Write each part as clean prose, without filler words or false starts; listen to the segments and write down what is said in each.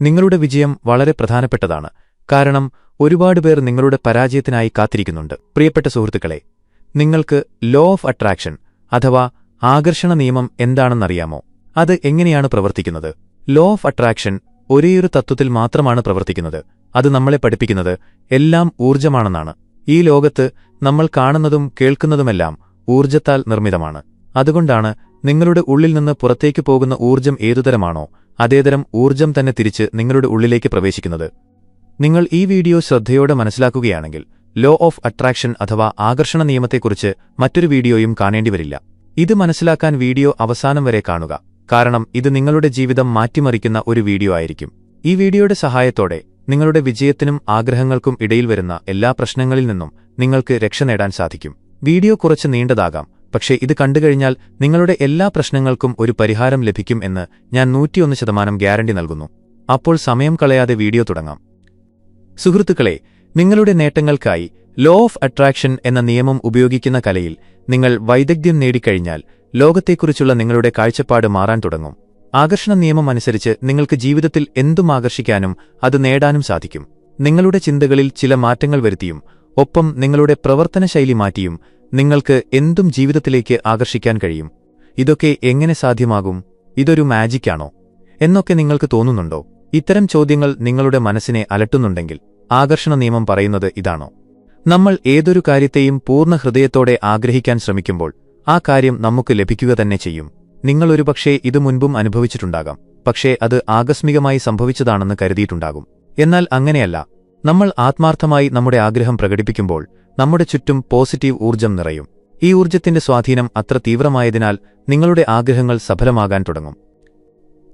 നിങ്ങളുടെ വിജയം വളരെ പ്രധാനപ്പെട്ടതാണ്, കാരണം ഒരുപാട് പേർ നിങ്ങളുടെ പരാജയത്തിനായി കാത്തിരിക്കുന്നുണ്ട്. പ്രിയപ്പെട്ട സുഹൃത്തുക്കളെ, നിങ്ങൾക്ക് ലോ ഓഫ് അട്രാക്ഷൻ അഥവാ ആകർഷണ നിയമം എന്താണെന്നറിയാമോ? അത് എങ്ങനെയാണ് പ്രവർത്തിക്കുന്നത്? ലോ ഓഫ് അട്രാക്ഷൻ ഒരേയൊരു തത്വത്തിൽ മാത്രമാണ് പ്രവർത്തിക്കുന്നത്. അത് നമ്മളെ പഠിപ്പിക്കുന്നത് എല്ലാം ഊർജ്ജമാണെന്നാണ്. ഈ ലോകത്ത് നമ്മൾ കാണുന്നതും കേൾക്കുന്നതുമെല്ലാം ഊർജ്ജത്താൽ നിർമ്മിതമാണ്. അതുകൊണ്ടാണ് നിങ്ങളുടെ ഉള്ളിൽ നിന്ന് പുറത്തേക്ക് പോകുന്ന ഊർജ്ജം ഏതുതരമാണോ അതേതരം ഊർജ്ജം തന്നെ തിരിച്ച് നിങ്ങളുടെ ഉള്ളിലേക്ക് പ്രവേശിക്കുന്നത്. നിങ്ങൾ ഈ വീഡിയോ ശ്രദ്ധയോടെ മനസ്സിലാക്കുകയാണെങ്കിൽ ലോ ഓഫ് അട്രാക്ഷൻ അഥവാ ആകർഷണ നിയമത്തെക്കുറിച്ച് മറ്റൊരു വീഡിയോയും കാണേണ്ടിവരില്ല. ഇത് മനസ്സിലാക്കാൻ വീഡിയോ അവസാനം വരെ കാണുക, കാരണം ഇത് നിങ്ങളുടെ ജീവിതം മാറ്റിമറിക്കുന്ന ഒരു വീഡിയോ ആയിരിക്കും. ഈ വീഡിയോയുടെ സഹായത്തോടെ നിങ്ങളുടെ വിജയത്തിനും ആഗ്രഹങ്ങൾക്കും ഇടയിൽ വരുന്ന എല്ലാ പ്രശ്നങ്ങളിൽ നിന്നും നിങ്ങൾക്ക് രക്ഷ നേടാൻ സാധിക്കും. വീഡിയോ കുറച്ച് നീണ്ടതാകാം, പക്ഷേ ഇത് കണ്ടുകഴിഞ്ഞാൽ നിങ്ങളുടെ എല്ലാ പ്രശ്നങ്ങൾക്കും ഒരു പരിഹാരം ലഭിക്കും എന്ന് ഞാൻ 101% ഗ്യാരണ്ടി നൽകുന്നു. അപ്പോൾ സമയം കളയാതെ വീഡിയോ തുടങ്ങാം. സുഹൃത്തുക്കളെ, നിങ്ങളുടെ നേട്ടങ്ങൾക്കായി ലോ ഓഫ് അട്രാക്ഷൻ എന്ന നിയമം ഉപയോഗിക്കുന്ന കലയിൽ നിങ്ങൾ വൈദഗ്ധ്യം നേടിക്കഴിഞ്ഞാൽ ലോകത്തെക്കുറിച്ചുള്ള നിങ്ങളുടെ കാഴ്ചപ്പാട് മാറാൻ തുടങ്ങും. ആകർഷണ നിയമം അനുസരിച്ച് നിങ്ങൾക്ക് ജീവിതത്തിൽ എന്തും ആകർഷിക്കാനും അത് നേടാനും സാധിക്കും. നിങ്ങളുടെ ചിന്തകളിൽ ചില മാറ്റങ്ങൾ വരുത്തിയും ഒപ്പം നിങ്ങളുടെ പ്രവർത്തനശൈലി മാറ്റിയും നിങ്ങൾക്ക് എന്തും ജീവിതത്തിലേക്ക് ആകർഷിക്കാൻ കഴിയും. ഇതൊക്കെ എങ്ങനെ സാധ്യമാകും? ഇതൊരു മാജിക്കാണോ എന്നൊക്കെ നിങ്ങൾക്ക് തോന്നുന്നുണ്ടോ? ഇത്തരം ചോദ്യങ്ങൾ നിങ്ങളുടെ മനസ്സിനെ അലട്ടുന്നുണ്ടെങ്കിൽ ആകർഷണ നിയമം പറയുന്നത് ഇതാണോ? നമ്മൾ ഏതൊരു കാര്യത്തെയും പൂർണ്ണ ഹൃദയത്തോടെ ആഗ്രഹിക്കാൻ ശ്രമിക്കുമ്പോൾ ആ കാര്യം നമുക്ക് ലഭിക്കുക തന്നെ ചെയ്യും. നിങ്ങൾ ഒരുപക്ഷേ ഇത് മുൻപും അനുഭവിച്ചിട്ടുണ്ടാകാം, പക്ഷേ അത് ആകസ്മികമായി സംഭവിച്ചതാണെന്ന് കരുതിയിട്ടുണ്ടാകും. എന്നാൽ അങ്ങനെയല്ല. നമ്മൾ ആത്മാർത്ഥമായി നമ്മുടെ ആഗ്രഹം പ്രകടിപ്പിക്കുമ്പോൾ നമ്മുടെ ചുറ്റും പോസിറ്റീവ് ഊർജ്ജം നിറയും. ഈ ഊർജ്ജത്തിന്റെ സ്വാധീനം അത്ര തീവ്രമായതിനാൽ നിങ്ങളുടെ ആഗ്രഹങ്ങൾ സഫലമാകാൻ തുടങ്ങും.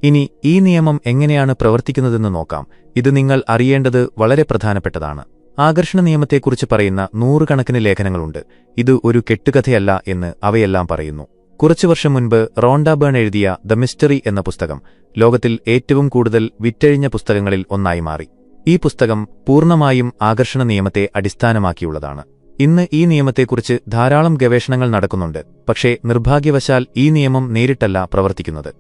ഇനി ഈ നിയമം എങ്ങനെയാണ് പ്രവർത്തിക്കുന്നതെന്ന് നോക്കാം. ഇത് നിങ്ങൾ അറിയേണ്ടത് വളരെ പ്രധാനപ്പെട്ടതാണ്. ആകർഷണ നിയമത്തെക്കുറിച്ച് പറയുന്ന നൂറുകണക്കിന് ലേഖനങ്ങളുണ്ട്. ഇത് ഒരു കെട്ടുകഥയല്ല എന്ന് അവയെല്ലാം പറയുന്നു. കുറച്ചു വർഷം മുൻപ് റോണ്ട ബേൺ എഴുതിയ ദ മിസ്റ്ററി എന്ന പുസ്തകം ലോകത്തിൽ ഏറ്റവും കൂടുതൽ വിറ്റഴിഞ്ഞ പുസ്തകങ്ങളിൽ ഒന്നായി മാറി. ഈ പുസ്തകം പൂർണ്ണമായും ആകർഷണ നിയമത്തെ അടിസ്ഥാനമാക്കിയുള്ളതാണ്. ഇന്ന് ഈ നിയമത്തെക്കുറിച്ച് ധാരാളം ഗവേഷണങ്ങൾ നടക്കുന്നുണ്ട്, പക്ഷേ നിർഭാഗ്യവശാൽ ഈ നിയമം നേരിട്ടല്ല പ്രവർത്തിക്കുന്നത്.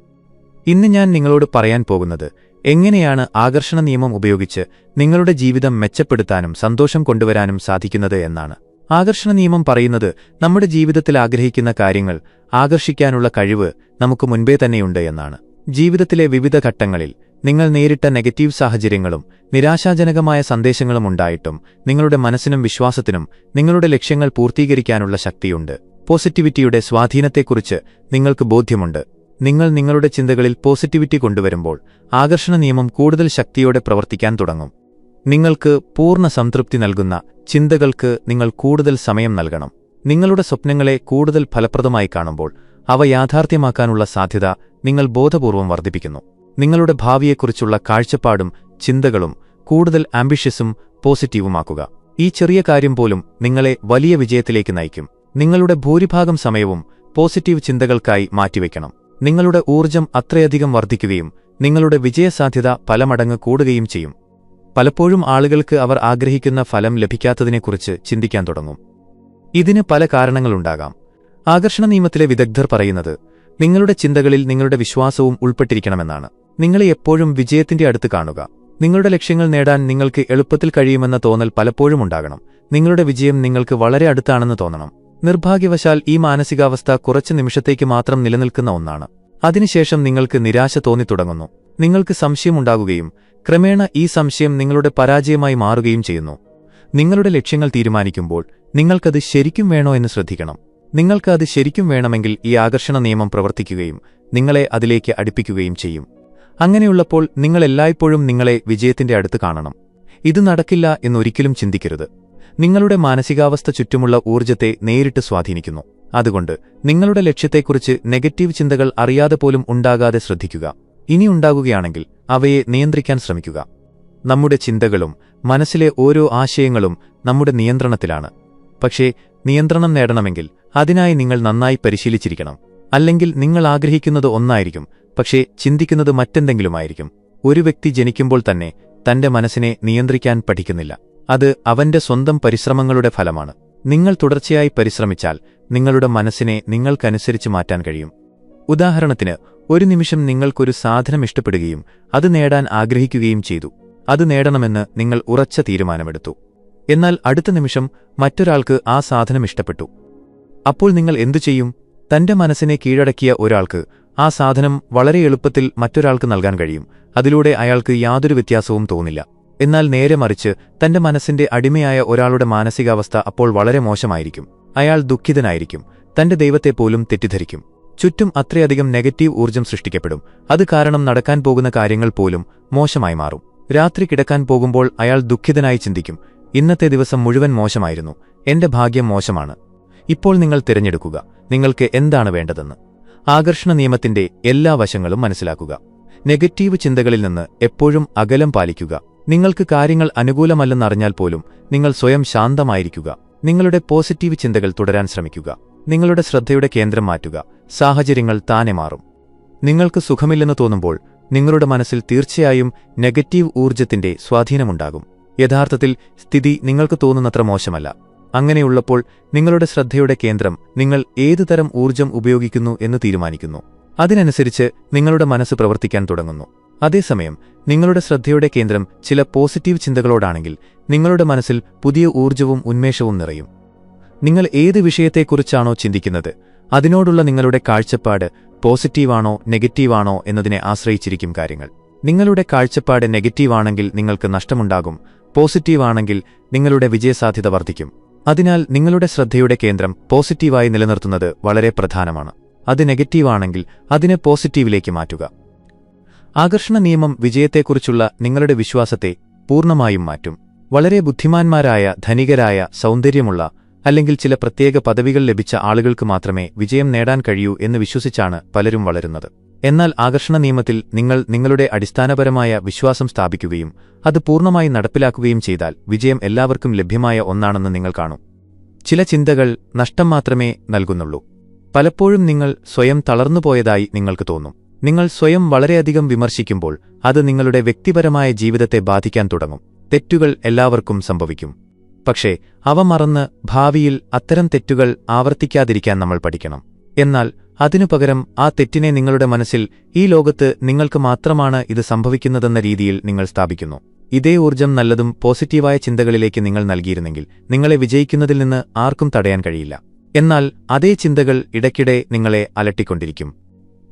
ഇന്ന് ഞാൻ നിങ്ങളോട് പറയാൻ പോകുന്നത് എങ്ങനെയാണ് ആകർഷണ നിയമം ഉപയോഗിച്ച് നിങ്ങളുടെ ജീവിതം മെച്ചപ്പെടുത്താനും സന്തോഷം കൊണ്ടുവരാനും സാധിക്കുന്നത് എന്നാണ്. ആകർഷണ നിയമം പറയുന്നത് നമ്മുടെ ജീവിതത്തിൽ ആഗ്രഹിക്കുന്ന കാര്യങ്ങൾ ആകർഷിക്കാനുള്ള കഴിവ് നമുക്ക് മുൻപേ തന്നെയുണ്ട് എന്നാണ്. ജീവിതത്തിലെ വിവിധ ഘട്ടങ്ങളിൽ നിങ്ങൾ നേരിട്ട നെഗറ്റീവ് സാഹചര്യങ്ങളും നിരാശാജനകമായ സന്ദേശങ്ങളും ഉണ്ടായിട്ടും നിങ്ങളുടെ മനസ്സിനും വിശ്വാസത്തിനും നിങ്ങളുടെ ലക്ഷ്യങ്ങൾ പൂർത്തീകരിക്കാനുള്ള ശക്തിയുണ്ട്. പോസിറ്റിവിറ്റിയുടെ സ്വാധീനത്തെക്കുറിച്ച് നിങ്ങൾക്ക് ബോധ്യമുണ്ട്. നിങ്ങൾ നിങ്ങളുടെ ചിന്തകളിൽ പോസിറ്റിവിറ്റി കൊണ്ടുവരുമ്പോൾ ആകർഷണ നിയമം കൂടുതൽ ശക്തിയോടെ പ്രവർത്തിക്കാൻ തുടങ്ങും. നിങ്ങൾക്ക് പൂർണ്ണ സംതൃപ്തി നൽകുന്ന ചിന്തകൾക്ക് നിങ്ങൾ കൂടുതൽ സമയം നൽകണം. നിങ്ങളുടെ സ്വപ്നങ്ങളെ കൂടുതൽ ഫലപ്രദമായി കാണുമ്പോൾ അവ യാഥാർത്ഥ്യമാക്കാനുള്ള സാധ്യത നിങ്ങൾ ബോധപൂർവം വർദ്ധിപ്പിക്കുന്നു. നിങ്ങളുടെ ഭാവിയെക്കുറിച്ചുള്ള കാഴ്ചപ്പാടും ചിന്തകളും കൂടുതൽ ആംബിഷ്യസും പോസിറ്റീവുമാക്കുക. ഈ ചെറിയ കാര്യം പോലും നിങ്ങളെ വലിയ വിജയത്തിലേക്ക് നയിക്കും. നിങ്ങളുടെ ഭൂരിഭാഗം സമയവും പോസിറ്റീവ് ചിന്തകൾക്കായി മാറ്റിവെക്കണം. നിങ്ങളുടെ ഊർജ്ജം അത്രയധികം വർദ്ധിക്കുകയും നിങ്ങളുടെ വിജയസാധ്യത പല മടങ്ങ് കൂടുകയും ചെയ്യും. പലപ്പോഴും ആളുകൾക്ക് അവർ ആഗ്രഹിക്കുന്ന ഫലം ലഭിക്കാത്തതിനെക്കുറിച്ച് ചിന്തിക്കാൻ തുടങ്ങും. ഇതിന് പല കാരണങ്ങളുണ്ടാകാം. ആകർഷണ നിയമത്തിലെ വിദഗ്ധർ പറയുന്നത് നിങ്ങളുടെ ചിന്തകളിൽ നിങ്ങളുടെ വിശ്വാസവും ഉൾപ്പെട്ടിരിക്കണമെന്നാണ്. നിങ്ങളെ എപ്പോഴും വിജയത്തിന്റെ അടുത്ത് കാണുക. നിങ്ങളുടെ ലക്ഷ്യങ്ങൾ നേടാൻ നിങ്ങൾക്ക് എളുപ്പത്തിൽ കഴിയുമെന്ന തോന്നൽ പലപ്പോഴും ഉണ്ടാകണം. നിങ്ങളുടെ വിജയം നിങ്ങൾക്ക് വളരെ അടുത്താണെന്ന് തോന്നണം. നിർഭാഗ്യവശാൽ ഈ മാനസികാവസ്ഥ കുറച്ച് നിമിഷത്തേക്ക് മാത്രം നിലനിൽക്കുന്ന ഒന്നാണ്. അതിനുശേഷം നിങ്ങൾക്ക് നിരാശ തോന്നിത്തുടങ്ങുന്നു. നിങ്ങൾക്ക് സംശയമുണ്ടാകുകയും ക്രമേണ ഈ സംശയം നിങ്ങളുടെ പരാജയമായി മാറുകയും ചെയ്യുന്നു. നിങ്ങളുടെ ലക്ഷ്യങ്ങൾ തീരുമാനിക്കുമ്പോൾ നിങ്ങൾക്കത് ശരിക്കും വേണോ എന്ന് ശ്രദ്ധിക്കണം. നിങ്ങൾക്ക് അത് ശരിക്കും വേണമെങ്കിൽ ഈ ആകർഷണ നിയമം പ്രവർത്തിക്കുകയും നിങ്ങളെ അതിലേക്ക് അടുപ്പിക്കുകയും ചെയ്യും. അങ്ങനെയുള്ളപ്പോൾ നിങ്ങൾ എല്ലായ്പ്പോഴും നിങ്ങളെ വിജയത്തിന്റെ അടുത്ത് കാണണം. ഇത് നടക്കില്ല എന്നൊരിക്കലും ചിന്തിക്കരുത്. നിങ്ങളുടെ മാനസികാവസ്ഥ ചുറ്റുമുള്ള ഊർജ്ജത്തെ നേരിട്ട് സ്വാധീനിക്കുന്നു. അതുകൊണ്ട് നിങ്ങളുടെ ലക്ഷ്യത്തെക്കുറിച്ച് നെഗറ്റീവ് ചിന്തകൾ അറിയാതെ പോലും ഉണ്ടാകാതെ ശ്രദ്ധിക്കുക. ഇനിയുണ്ടാകുകയാണെങ്കിൽ അവയെ നിയന്ത്രിക്കാൻ ശ്രമിക്കുക. നമ്മുടെ ചിന്തകളും മനസ്സിലെ ഓരോ ആശയങ്ങളും നമ്മുടെ നിയന്ത്രണത്തിലാണ്. പക്ഷേ നിയന്ത്രണം നേടണമെങ്കിൽ അതിനായി നിങ്ങൾ നന്നായി പരിശീലിച്ചിരിക്കണം. അല്ലെങ്കിൽ നിങ്ങൾ ആഗ്രഹിക്കുന്നത് ഒന്നായിരിക്കും, പക്ഷേ ചിന്തിക്കുന്നത് മറ്റെന്തെങ്കിലുമായിരിക്കും. ഒരു വ്യക്തി ജനിക്കുമ്പോൾ തന്നെ തന്റെ മനസ്സിനെ നിയന്ത്രിക്കാൻ പഠിക്കുന്നില്ല. അത് അവന്റെ സ്വന്തം പരിശ്രമങ്ങളുടെ ഫലമാണ്. നിങ്ങൾ തുടർച്ചയായി പരിശ്രമിച്ചാൽ നിങ്ങളുടെ മനസ്സിനെ നിങ്ങൾക്കനുസരിച്ച് മാറ്റാൻ കഴിയും. ഉദാഹരണത്തിന്, ഒരു നിമിഷം നിങ്ങൾക്കൊരു സാധനം ഇഷ്ടപ്പെടുകയും അത് നേടാൻ ആഗ്രഹിക്കുകയും ചെയ്തു. അത് നേടണമെന്ന് നിങ്ങൾ ഉറച്ച തീരുമാനമെടുത്തു. എന്നാൽ അടുത്ത നിമിഷം മറ്റൊരാൾക്ക് ആ സാധനം ഇഷ്ടപ്പെട്ടു. അപ്പോൾ നിങ്ങൾ എന്തു ചെയ്യും? തന്റെ മനസ്സിനെ കീഴടക്കിയ ഒരാൾക്ക് ആ സാധനം വളരെ എളുപ്പത്തിൽ മറ്റൊരാൾക്ക് നൽകാൻ കഴിയും. അതിലൂടെ അയാൾക്ക് യാതൊരു വ്യത്യാസവും തോന്നില്ല. എന്നാൽ നേരെ മറിച്ച് തന്റെ മനസ്സിന്റെ അടിമയായ ഒരാളുടെ മാനസികാവസ്ഥ അപ്പോൾ വളരെ മോശമായിരിക്കും. അയാൾ ദുഃഖിതനായിരിക്കും, തന്റെ ദൈവത്തെപ്പോലും തെറ്റിദ്ധരിക്കും. ചുറ്റും അത്രയധികം നെഗറ്റീവ് ഊർജ്ജം സൃഷ്ടിക്കപ്പെടും. അത് കാരണം നടക്കാൻ പോകുന്ന കാര്യങ്ങൾ പോലും മോശമായി മാറും. രാത്രി കിടക്കാൻ പോകുമ്പോൾ അയാൾ ദുഃഖിതനായി ചിന്തിക്കും, ഇന്നത്തെ ദിവസം മുഴുവൻ മോശമായിരുന്നു, എന്റെ ഭാഗ്യം മോശമാണ്. ഇപ്പോൾ നിങ്ങൾ തിരഞ്ഞെടുക്കുക, നിങ്ങൾക്ക് എന്താണ് വേണ്ടതെന്ന്. ആകർഷണ നിയമത്തിന്റെ എല്ലാ വശങ്ങളും മനസ്സിലാക്കുക. നെഗറ്റീവ് ചിന്തകളിൽ നിന്ന് എപ്പോഴും അകലം പാലിക്കുക. നിങ്ങൾക്ക് കാര്യങ്ങൾ അനുകൂലമല്ലെന്നറിഞ്ഞാൽ പോലും നിങ്ങൾ സ്വയം ശാന്തമായിരിക്കുക. നിങ്ങളുടെ പോസിറ്റീവ് ചിന്തകൾ തുടരാൻ ശ്രമിക്കുക. നിങ്ങളുടെ ശ്രദ്ധയുടെ കേന്ദ്രം മാറ്റുക. സാഹചര്യങ്ങൾ താനെ മാറും. നിങ്ങൾക്ക് സുഖമില്ലെന്ന് തോന്നുമ്പോൾ നിങ്ങളുടെ മനസ്സിൽ തീർച്ചയായും നെഗറ്റീവ് ഊർജ്ജത്തിന്റെ സ്വാധീനമുണ്ടാകും. യഥാർത്ഥത്തിൽ സ്ഥിതി നിങ്ങൾക്ക് തോന്നുന്നത്ര മോശമല്ല. അങ്ങനെയുള്ളപ്പോൾ നിങ്ങളുടെ ശ്രദ്ധയുടെ കേന്ദ്രം നിങ്ങൾ ഏതുതരം ഊർജ്ജം ഉപയോഗിക്കുന്നു എന്ന് തീരുമാനിക്കുന്നു. അതിനനുസരിച്ച് നിങ്ങളുടെ മനസ്സ് പ്രവർത്തിക്കാൻ തുടങ്ങുന്നു. അതേസമയം നിങ്ങളുടെ ശ്രദ്ധയുടെ കേന്ദ്രം ചില പോസിറ്റീവ് ചിന്തകളോടാണെങ്കിൽ നിങ്ങളുടെ മനസ്സിൽ പുതിയ ഊർജ്ജവും ഉന്മേഷവും നിറയും. നിങ്ങൾ ഏത് വിഷയത്തെക്കുറിച്ചാണോ ചിന്തിക്കുന്നത് അതിനോടുള്ള നിങ്ങളുടെ കാഴ്ചപ്പാട് പോസിറ്റീവാണോ നെഗറ്റീവാണോ എന്നതിനെ ആശ്രയിച്ചിരിക്കും കാര്യങ്ങൾ. നിങ്ങളുടെ കാഴ്ചപ്പാട് നെഗറ്റീവാണെങ്കിൽ നിങ്ങൾക്ക് നഷ്ടമുണ്ടാകും. പോസിറ്റീവാണെങ്കിൽ നിങ്ങളുടെ വിജയസാധ്യത വർദ്ധിക്കും. അതിനാൽ നിങ്ങളുടെ ശ്രദ്ധയുടെ കേന്ദ്രം പോസിറ്റീവായി നിലനിർത്തുന്നത് വളരെ പ്രധാനമാണ്. അത് നെഗറ്റീവാണെങ്കിൽ അതിനെ പോസിറ്റീവിലേക്ക് മാറ്റുക. ആകർഷണ നിയമം വിജയത്തെക്കുറിച്ചുള്ള നിങ്ങളുടെ വിശ്വാസത്തെ പൂർണ്ണമായും മാറ്റും. വളരെ ബുദ്ധിമാന്മാരായ, ധനികരായ, സൗന്ദര്യമുള്ള അല്ലെങ്കിൽ ചില പ്രത്യേക പദവികൾ ലഭിച്ച ആളുകൾക്ക് മാത്രമേ വിജയം നേടാൻ കഴിയൂ എന്ന് വിശ്വസിച്ചാണ് പലരും വളരുന്നത്. എന്നാൽ ആകർഷണ നിയമത്തിൽ നിങ്ങൾ നിങ്ങളുടെ അടിസ്ഥാനപരമായ വിശ്വാസം സ്ഥാപിക്കുകയും അത് പൂർണ്ണമായി നടപ്പിലാക്കുകയും ചെയ്താൽ വിജയം എല്ലാവർക്കും ലഭ്യമായ ഒന്നാണെന്ന് നിങ്ങൾ കാണും. ചില ചിന്തകൾ നഷ്ടം മാത്രമേ നൽകുന്നുള്ളൂ. പലപ്പോഴും നിങ്ങൾ സ്വയം തളർന്നുപോയതായി നിങ്ങൾക്ക് തോന്നും. നിങ്ങൾ സ്വയം വളരെയധികം വിമർശിക്കുമ്പോൾ അത് നിങ്ങളുടെ വ്യക്തിപരമായ ജീവിതത്തെ ബാധിക്കാൻ തുടങ്ങും. തെറ്റുകൾ എല്ലാവർക്കും സംഭവിക്കും. പക്ഷേ അവ മറന്ന് ഭാവിയിൽ അത്തരം തെറ്റുകൾ ആവർത്തിക്കാതിരിക്കാൻ നമ്മൾ പഠിക്കണം. എന്നാൽ അതിനു പകരം ആ തെറ്റിനെ നിങ്ങളുടെ മനസ്സിൽ ഈ ലോകത്ത് നിങ്ങൾക്ക് മാത്രമാണ് ഇത് സംഭവിക്കുന്നതെന്ന രീതിയിൽ നിങ്ങൾ സ്ഥാപിക്കുന്നു. ഇതേ ഊർജ്ജം നല്ലതും പോസിറ്റീവായ ചിന്തകളിലേക്ക് നിങ്ങൾ നൽകിയിരുന്നെങ്കിൽ നിങ്ങളെ വിജയിക്കുന്നതിൽ നിന്ന് ആർക്കും തടയാൻ കഴിയില്ല. എന്നാൽ അതേ ചിന്തകൾ ഇടയ്ക്കിടെ നിങ്ങളെ അലട്ടിക്കൊണ്ടിരിക്കും.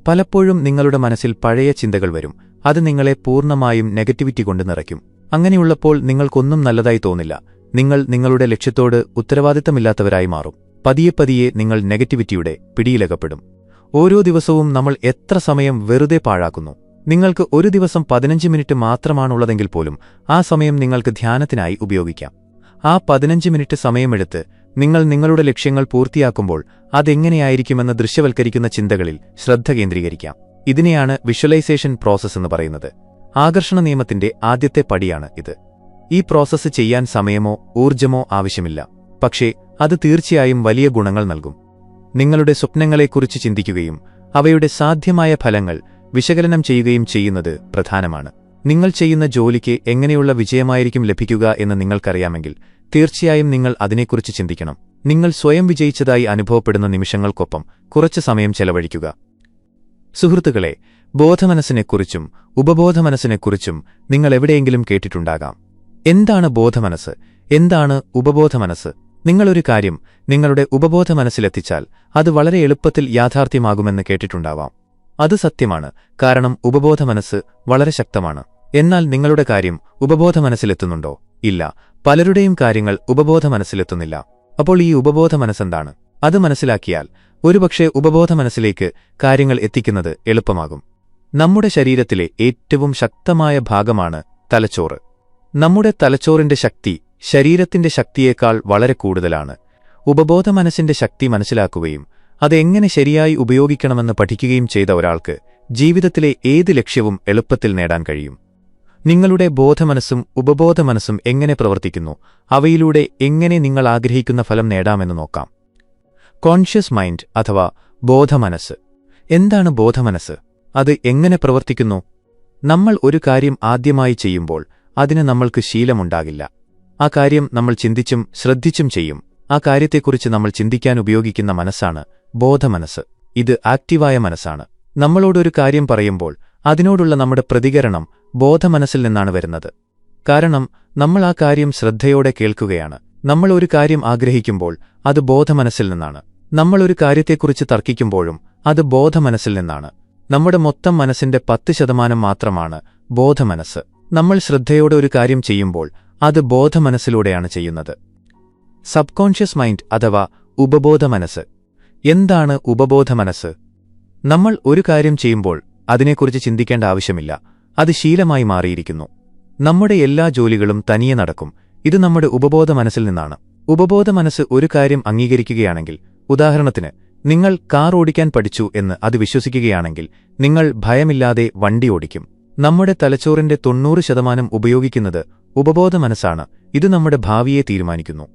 പലപ്പോഴും നിങ്ങളുടെ മനസ്സിൽ പഴയ ചിന്തകൾ വരും. അത് നിങ്ങളെ പൂർണ്ണമായും നെഗറ്റിവിറ്റി കൊണ്ട് നിറയ്ക്കും. അങ്ങനെയുള്ളപ്പോൾ നിങ്ങൾക്കൊന്നും നല്ലതായി തോന്നില്ല. നിങ്ങൾ നിങ്ങളുടെ ലക്ഷ്യത്തോട് ഉത്തരവാദിത്തമില്ലാത്തവരായി മാറും. പതിയെ പതിയെ നിങ്ങൾ നെഗറ്റിവിറ്റിയുടെ പിടിയിലകപ്പെടും. ഓരോ ദിവസവും നമ്മൾ എത്ര സമയം വെറുതെ പാഴാക്കുന്നു. നിങ്ങൾക്ക് ഒരു ദിവസം 15 മിനിറ്റ് മാത്രമാണുള്ളതെങ്കിൽ പോലും ആ സമയം നിങ്ങൾക്ക് ധ്യാനത്തിനായി ഉപയോഗിക്കാം. ആ 15 മിനിറ്റ് സമയമെടുത്ത് നിങ്ങൾ നിങ്ങളുടെ ലക്ഷ്യങ്ങൾ പൂർത്തിയാക്കുമ്പോൾ അതെങ്ങനെയായിരിക്കുമെന്ന് ദൃശ്യവൽക്കരിക്കുന്ന ചിന്തകളിൽ ശ്രദ്ധ കേന്ദ്രീകരിക്കാം. ഇതിനെയാണ് വിഷ്വലൈസേഷൻ പ്രോസസ്സ് എന്ന് പറയുന്നത്. ആകർഷണ നിയമത്തിന്റെ ആദ്യത്തെ പടിയാണ് ഇത്. ഈ പ്രോസസ്സ് ചെയ്യാൻ സമയമോ ഊർജ്ജമോ ആവശ്യമില്ല. പക്ഷേ അത് തീർച്ചയായും വലിയ ഗുണങ്ങൾ നൽകും. നിങ്ങളുടെ സ്വപ്നങ്ങളെക്കുറിച്ച് ചിന്തിക്കുകയും അവയുടെ സാധ്യമായ ഫലങ്ങൾ വിശകലനം ചെയ്യുകയും ചെയ്യുന്നത് പ്രധാനമാണ്. നിങ്ങൾ ചെയ്യുന്ന ജോലിക്ക് എങ്ങനെയുള്ള വിജയമായിരിക്കും ലഭിക്കുക എന്ന് നിങ്ങൾക്കറിയാമെങ്കിൽ തീർച്ചയായും നിങ്ങൾ അതിനെക്കുറിച്ച് ചിന്തിക്കണം. നിങ്ങൾ സ്വയം വിജയിച്ചതായി അനുഭവപ്പെടുന്ന നിമിഷങ്ങൾക്കൊപ്പം കുറച്ച് സമയം ചെലവഴിക്കുക. സുഹൃത്തുക്കളെ, ബോധമനസ്സിനെക്കുറിച്ചും ഉപബോധമനസ്സിനെക്കുറിച്ചും നിങ്ങൾ എവിടെയെങ്കിലും കേട്ടിട്ടുണ്ടാകാം. എന്താണ് ബോധമനസ്സ്? എന്താണ് ഉപബോധമനസ്സ്? നിങ്ങളൊരു കാര്യം നിങ്ങളുടെ ഉപബോധമനസ്സിലെത്തിച്ചാൽ അത് വളരെ എളുപ്പത്തിൽ യാഥാർത്ഥ്യമാകുമെന്ന് കേട്ടിട്ടുണ്ടാവാം. അത് സത്യമാണ്, കാരണം ഉപബോധമനസ്സ് വളരെ ശക്തമാണ്. എന്നാൽ നിങ്ങളുടെ കാര്യം ഉപബോധമനസ്സിലെത്തുന്നുണ്ടോ? ഇല്ല. പലരുടെയും കാര്യങ്ങൾ ഉപബോധമനസ്സിലെത്തുന്നില്ല. അപ്പോൾ ഈ ഉപബോധമനസ്സെന്താണ്? അത് മനസ്സിലാക്കിയാൽ ഒരുപക്ഷെ ഉപബോധമനസ്സിലേക്ക് കാര്യങ്ങൾ എത്തിക്കുന്നത് എളുപ്പമാകും. നമ്മുടെ ശരീരത്തിലെ ഏറ്റവും ശക്തമായ ഭാഗമാണ് തലച്ചോറ്. നമ്മുടെ തലച്ചോറിന്റെ ശക്തി ശരീരത്തിന്റെ ശക്തിയേക്കാൾ വളരെ കൂടുതലാണ്. ഉപബോധമനസ്സിന്റെ ശക്തി മനസ്സിലാക്കുകയും അതെങ്ങനെ ശരിയായി ഉപയോഗിക്കണമെന്ന് പഠിക്കുകയും ചെയ്ത ഒരാൾക്ക് ജീവിതത്തിലെ ഏത് ലക്ഷ്യവും എളുപ്പത്തിൽ നേടാൻ കഴിയും. നിങ്ങളുടെ ബോധമനസ്സും ഉപബോധമനസ്സും എങ്ങനെ പ്രവർത്തിക്കുന്നു, അവയിലൂടെ എങ്ങനെ നിങ്ങൾ ആഗ്രഹിക്കുന്ന ഫലം നേടാമെന്ന് നോക്കാം. കോൺഷ്യസ് മൈൻഡ് അഥവാ ബോധമനസ്സ്. എന്താണ് ബോധമനസ്സ്? അത് എങ്ങനെ പ്രവർത്തിക്കുന്നു? നമ്മൾ ഒരു കാര്യം ആദ്യമായി ചെയ്യുമ്പോൾ അതിന് നമ്മൾക്ക് ശീലമുണ്ടാകില്ല. ആ കാര്യം നമ്മൾ ചിന്തിച്ചും ശ്രദ്ധിച്ചും ചെയ്യും. ആ കാര്യത്തെക്കുറിച്ച് നമ്മൾ ചിന്തിക്കാൻ ഉപയോഗിക്കുന്ന മനസ്സാണ് ബോധമനസ്സ്. ഇത് ആക്റ്റീവായ മനസ്സാണ്. നമ്മളോടൊരു കാര്യം പറയുമ്പോൾ അതിനോടുള്ള നമ്മുടെ പ്രതികരണം ബോധമനസ്സിൽ നിന്നാണ് വരുന്നത്. കാരണം നമ്മൾ ആ കാര്യം ശ്രദ്ധയോടെ കേൾക്കുകയാണ്. നമ്മൾ ഒരു കാര്യം ആഗ്രഹിക്കുമ്പോൾ അത് ബോധമനസ്സിൽ നിന്നാണ്. നമ്മൾ ഒരു കാര്യത്തെക്കുറിച്ച് തർക്കിക്കുമ്പോഴും അത് ബോധമനസ്സിൽ നിന്നാണ്. നമ്മുടെ മൊത്തം മനസ്സിന്റെ 10% മാത്രമാണ് ബോധമനസ്സ്. നമ്മൾ ശ്രദ്ധയോടെ ഒരു കാര്യം ചെയ്യുമ്പോൾ അത് ബോധമനസ്സിലൂടെയാണ് ചെയ്യുന്നത്. സബ്കോൺഷ്യസ് മൈൻഡ് അഥവാ ഉപബോധമനസ്സ്. എന്താണ് ഉപബോധമനസ്സ്? നമ്മൾ ഒരു കാര്യം ചെയ്യുമ്പോൾ അതിനെക്കുറിച്ച് ചിന്തിക്കേണ്ട ആവശ്യമില്ല, അത് ശീലമായി മാറിയിരിക്കുന്നു. നമ്മുടെ എല്ലാ ജോലികളും തനിയെ നടക്കും. ഇത് നമ്മുടെ ഉപബോധമനസ്സിൽ നിന്നാണ്. ഉപബോധമനസ്സ് ഒരു കാര്യം അംഗീകരിക്കുകയാണെങ്കിൽ, ഉദാഹരണത്തിന് നിങ്ങൾ കാർ ഓടിക്കാൻ പഠിച്ചു എന്ന് അത് വിശ്വസിക്കുകയാണെങ്കിൽ നിങ്ങൾ ഭയമില്ലാതെ വണ്ടി ഓടിക്കും. നമ്മുടെ തലച്ചോറിന്റെ 90% ഉപയോഗിക്കുന്നത് ഉപബോധമനസ്സാണ്. ഇത് നമ്മുടെ ഭാവിയെ തീരുമാനിക്കുന്നു.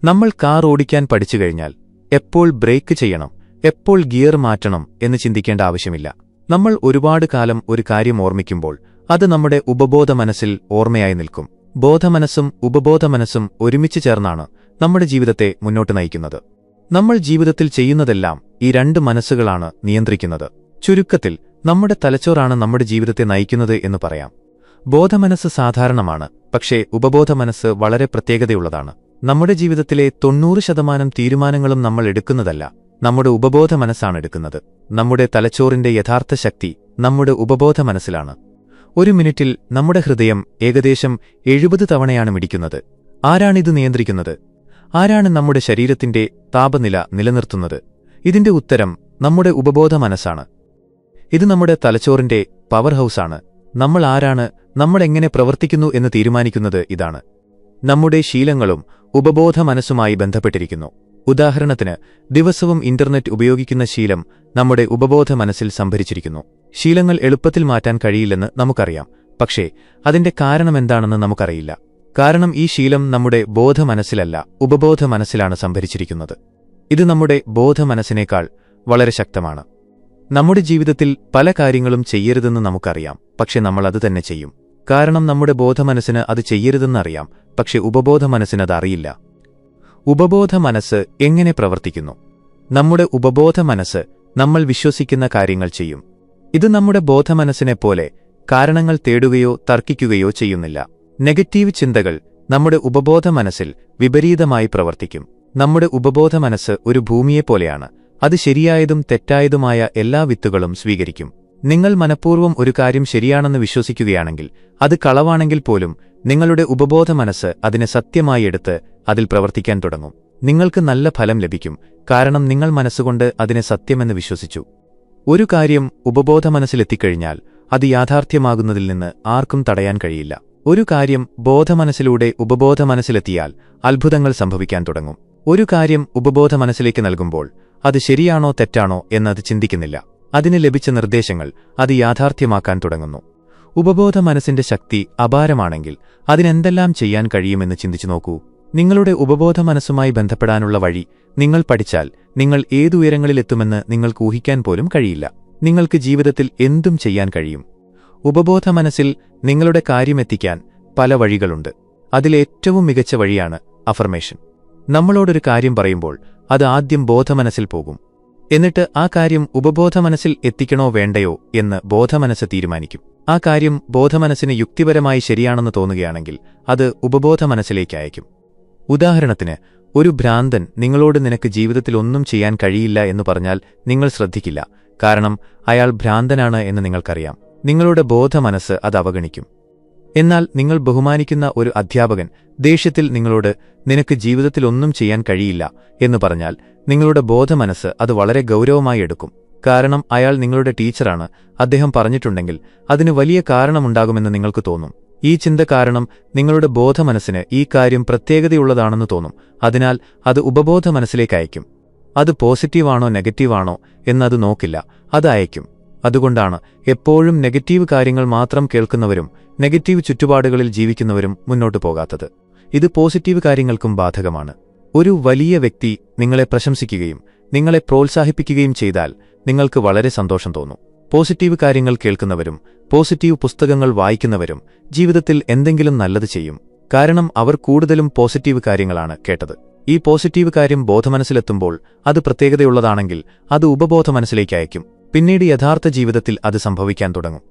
നമ്മൾ കാർ ഓടിക്കാൻ പഠിച്ചുകഴിഞ്ഞാൽ എപ്പോൾ ബ്രേക്ക് ചെയ്യണം, എപ്പോൾ ഗിയർ മാറ്റണം എന്ന് ചിന്തിക്കേണ്ട ആവശ്യമില്ല. നമ്മൾ ഒരുപാട് കാലം ഒരു കാര്യം ഓർമ്മിക്കുമ്പോൾ അത് നമ്മുടെ ഉപബോധമനസ്സിൽ ഓർമ്മയായി നിൽക്കും. ബോധമനസ്സും ഉപബോധമനസ്സും ഒരുമിച്ച് ചേർന്നാണ് നമ്മുടെ ജീവിതത്തെ മുന്നോട്ട് നയിക്കുന്നത്. നമ്മൾ ജീവിതത്തിൽ ചെയ്യുന്നതെല്ലാം ഈ 2 മനസ്സുകളാണ് നിയന്ത്രിക്കുന്നത്. ചുരുക്കത്തിൽ നമ്മുടെ തലച്ചോറാണ് നമ്മുടെ ജീവിതത്തെ നയിക്കുന്നത് എന്ന് പറയാം. ബോധമനസ്സ് സാധാരണമാണ്, പക്ഷേ ഉപബോധമനസ്സ് വളരെ പ്രത്യേകതയുള്ളതാണ്. നമ്മുടെ ജീവിതത്തിലെ 90% തീരുമാനങ്ങളും നമ്മൾ എടുക്കുന്നതല്ല, നമ്മുടെ ഉപബോധമനസ്സാണ് എടുക്കുന്നത്. നമ്മുടെ തലച്ചോറിന്റെ യഥാർത്ഥ ശക്തി നമ്മുടെ ഉപബോധമനസ്സിലാണ്. ഒരു മിനിറ്റിൽ നമ്മുടെ ഹൃദയം ഏകദേശം 70 തവണയാണ് മിടിക്കുന്നത്. ആരാണിത് നിയന്ത്രിക്കുന്നത്? ആരാണ് നമ്മുടെ ശരീരത്തിന്റെ താപനില നിലനിർത്തുന്നത്? ഇതിന്റെ ഉത്തരം നമ്മുടെ ഉപബോധമനസ്സാണ്. ഇത് നമ്മുടെ തലച്ചോറിന്റെ പവർ ഹൌസാണ്. നമ്മൾ ആരാണ്, നമ്മൾ എങ്ങനെ പ്രവർത്തിക്കുന്നു എന്ന് തീരുമാനിക്കുന്നത് ഇതാണ്. നമ്മുടെ ശീലങ്ങളും ഉപബോധമനസ്സുമായി ബന്ധപ്പെട്ടിരിക്കുന്നു. ഉദാഹരണത്തിന്, ദിവസവും ഇന്റർനെറ്റ് ഉപയോഗിക്കുന്ന ശീലം നമ്മുടെ ഉപബോധമനസ്സിൽ സംഭരിച്ചിരിക്കുന്നു. ശീലങ്ങൾ എളുപ്പത്തിൽ മാറ്റാൻ കഴിയില്ലെന്ന് നമുക്കറിയാം, പക്ഷേ അതിന്റെ കാരണമെന്താണെന്ന് നമുക്കറിയില്ല. കാരണം ഈ ശീലം നമ്മുടെ ബോധമനസ്സിലല്ല, ഉപബോധമനസ്സിലാണ് സംഭരിച്ചിരിക്കുന്നത്. ഇത് നമ്മുടെ ബോധമനസ്സിനേക്കാൾ വളരെ ശക്തമാണ്. നമ്മുടെ ജീവിതത്തിൽ പല കാര്യങ്ങളും ചെയ്യരുതെന്ന് നമുക്കറിയാം, പക്ഷെ നമ്മൾ അത് തന്നെ ചെയ്യും. കാരണം നമ്മുടെ ബോധമനസ്സിന് അത് ചെയ്യരുതെന്നറിയാം, പക്ഷെ ഉപബോധമനസ്സിനത് അറിയില്ല. ഉപബോധമനസ്സ് എങ്ങനെ പ്രവർത്തിക്കുന്നു? നമ്മുടെ ഉപബോധമനസ്സ് നമ്മൾ വിശ്വസിക്കുന്ന കാര്യങ്ങൾ ചെയ്യും. ഇത് നമ്മുടെ ബോധമനസ്സിനെപ്പോലെ കാരണങ്ങൾ തേടുകയോ തർക്കിക്കുകയോ ചെയ്യുന്നില്ല. നെഗറ്റീവ് ചിന്തകൾ നമ്മുടെ ഉപബോധമനസ്സിൽ വിപരീതമായി പ്രവർത്തിക്കും. നമ്മുടെ ഉപബോധമനസ്സ് ഒരു ഭൂമിയെപ്പോലെയാണ്. അത് ശരിയായതും തെറ്റായതുമായ എല്ലാ വിത്തുകളും സ്വീകരിക്കും. നിങ്ങൾ മനഃപൂർവ്വം ഒരു കാര്യം ശരിയാണെന്ന് വിശ്വസിക്കുകയാണെങ്കിൽ, അത് കളവാണെങ്കിൽ പോലും നിങ്ങളുടെ ഉപബോധമനസ്സ് അതിനെ സത്യമായി എടുത്ത് അതിൽ പ്രവർത്തിക്കാൻ തുടങ്ങും. നിങ്ങൾക്ക് നല്ല ഫലം ലഭിക്കും, കാരണം നിങ്ങൾ മനസ്സുകൊണ്ട് അതിനെ സത്യമെന്ന് വിശ്വസിച്ചു. ഒരു കാര്യം ഉപബോധമനസ്സിലെത്തിക്കഴിഞ്ഞാൽ അത് യാഥാർത്ഥ്യമാകുന്നതിൽ നിന്ന് ആർക്കും തടയാൻ കഴിയില്ല. ഒരു കാര്യം ബോധമനസ്സിലൂടെ ഉപബോധമനസ്സിലെത്തിയാൽ അത്ഭുതങ്ങൾ സംഭവിക്കാൻ തുടങ്ങും. ഒരു കാര്യം ഉപബോധമനസ്സിലേക്ക് നൽകുമ്പോൾ അത് ശരിയാണോ തെറ്റാണോ എന്നത് ചിന്തിക്കുന്നില്ല. അതിന് ലഭിച്ച നിർദ്ദേശങ്ങൾ അത് യാഥാർത്ഥ്യമാക്കാൻ തുടങ്ങുന്നു. ഉപബോധമനസ്സിന്റെ ശക്തി അപാരമാണെങ്കിൽ അതിനെന്തെല്ലാം ചെയ്യാൻ കഴിയുമെന്ന് ചിന്തിച്ചു നോക്കൂ. നിങ്ങളുടെ ഉപബോധമനസ്സുമായി ബന്ധപ്പെടാനുള്ള വഴി നിങ്ങൾ പഠിച്ചാൽ നിങ്ങൾ ഏതുയരങ്ങളിലെത്തുമെന്ന് നിങ്ങൾക്ക് ഊഹിക്കാൻ പോലും കഴിയില്ല. നിങ്ങൾക്ക് ജീവിതത്തിൽ എന്തും ചെയ്യാൻ കഴിയും. ഉപബോധമനസ്സിൽ നിങ്ങളുടെ കാര്യമെത്തിക്കാൻ പല വഴികളുണ്ട്. അതിലേറ്റവും മികച്ച വഴിയാണ് അഫർമേഷൻ. നമ്മളോടൊരു കാര്യം പറയുമ്പോൾ അത് ആദ്യം ബോധമനസ്സിൽ പോകും. എന്നിട്ട് ആ കാര്യം ഉപബോധമനസ്സിൽ എത്തിക്കണോ വേണ്ടയോ എന്ന് ബോധമനസ്സ് തീരുമാനിക്കും. ആ കാര്യം ബോധമനസ്സിന് യുക്തിപരമായി ശരിയാണെന്ന് തോന്നുകയാണെങ്കിൽ അത് ഉപബോധമനസ്സിലേക്ക് അയക്കും. ഉദാഹരണത്തിന്, ഒരു ഭ്രാന്തൻ നിങ്ങളോട് നിനക്ക് ജീവിതത്തിൽ ഒന്നും ചെയ്യാൻ കഴിയില്ല എന്ന് പറഞ്ഞാൽ നിങ്ങൾ ശ്രദ്ധിക്കില്ല, കാരണം അയാൾ ഭ്രാന്തനാണ് എന്ന് നിങ്ങൾക്കറിയാം. നിങ്ങളുടെ ബോധമനസ്സ് അത് അവഗണിക്കും. എന്നാൽ നിങ്ങൾ ബഹുമാനിക്കുന്ന ഒരു അധ്യാപകൻ ദേഷ്യത്തിൽ നിങ്ങളോട് നിനക്ക് ജീവിതത്തിൽ ഒന്നും ചെയ്യാൻ കഴിയില്ല എന്ന് പറഞ്ഞാൽ നിങ്ങളുടെ ബോധമനസ്സ് അത് വളരെ ഗൗരവമായി എടുക്കും. കാരണം അയാൾ നിങ്ങളുടെ ടീച്ചറാണ്, അദ്ദേഹം പറഞ്ഞിട്ടുണ്ടെങ്കിൽ അതിന് വലിയ കാരണമുണ്ടാകുമെന്ന് നിങ്ങൾക്ക് തോന്നും. ഈ ചിന്ത കാരണം നിങ്ങളുടെ ബോധമനസ്സിന് ഈ കാര്യം പ്രത്യേകതയുള്ളതാണെന്ന് തോന്നും. അതിനാൽ അത് ഉപബോധമനസ്സിലേക്ക് അയക്കും. അത് പോസിറ്റീവാണോ നെഗറ്റീവാണോ എന്നത് നോക്കില്ല, അത് അയക്കും. അതുകൊണ്ടാണ് എപ്പോഴും നെഗറ്റീവ് കാര്യങ്ങൾ മാത്രം കേൾക്കുന്നവരും നെഗറ്റീവ് ചുറ്റുപാടുകളിൽ ജീവിക്കുന്നവരും മുന്നോട്ടു പോകാത്തത്. ഇത് പോസിറ്റീവ് കാര്യങ്ങൾക്കും ബാധകമാണ്. ഒരു വലിയ വ്യക്തി നിങ്ങളെ പ്രശംസിക്കുകയും നിങ്ങളെ പ്രോത്സാഹിപ്പിക്കുകയും ചെയ്താൽ നിങ്ങൾക്ക് വളരെ സന്തോഷം തോന്നും. പോസിറ്റീവ് കാര്യങ്ങൾ കേൾക്കുന്നവരും പോസിറ്റീവ് പുസ്തകങ്ങൾ വായിക്കുന്നവരും ജീവിതത്തിൽ എന്തെങ്കിലും നല്ലത് ചെയ്യും. കാരണം അവർ കൂടുതലും പോസിറ്റീവ് കാര്യങ്ങളാണ് കേട്ടത്. ഈ പോസിറ്റീവ് കാര്യം ബോധമനസ്സിലെത്തുമ്പോൾ അത് പ്രത്യേകതയുള്ളതാണെങ്കിൽ അത് ഉപബോധമനസ്സിലേക്ക് അയക്കും. പിന്നീട് യഥാർത്ഥ ജീവിതത്തിൽ അത് സംഭവിക്കാൻ തുടങ്ങും.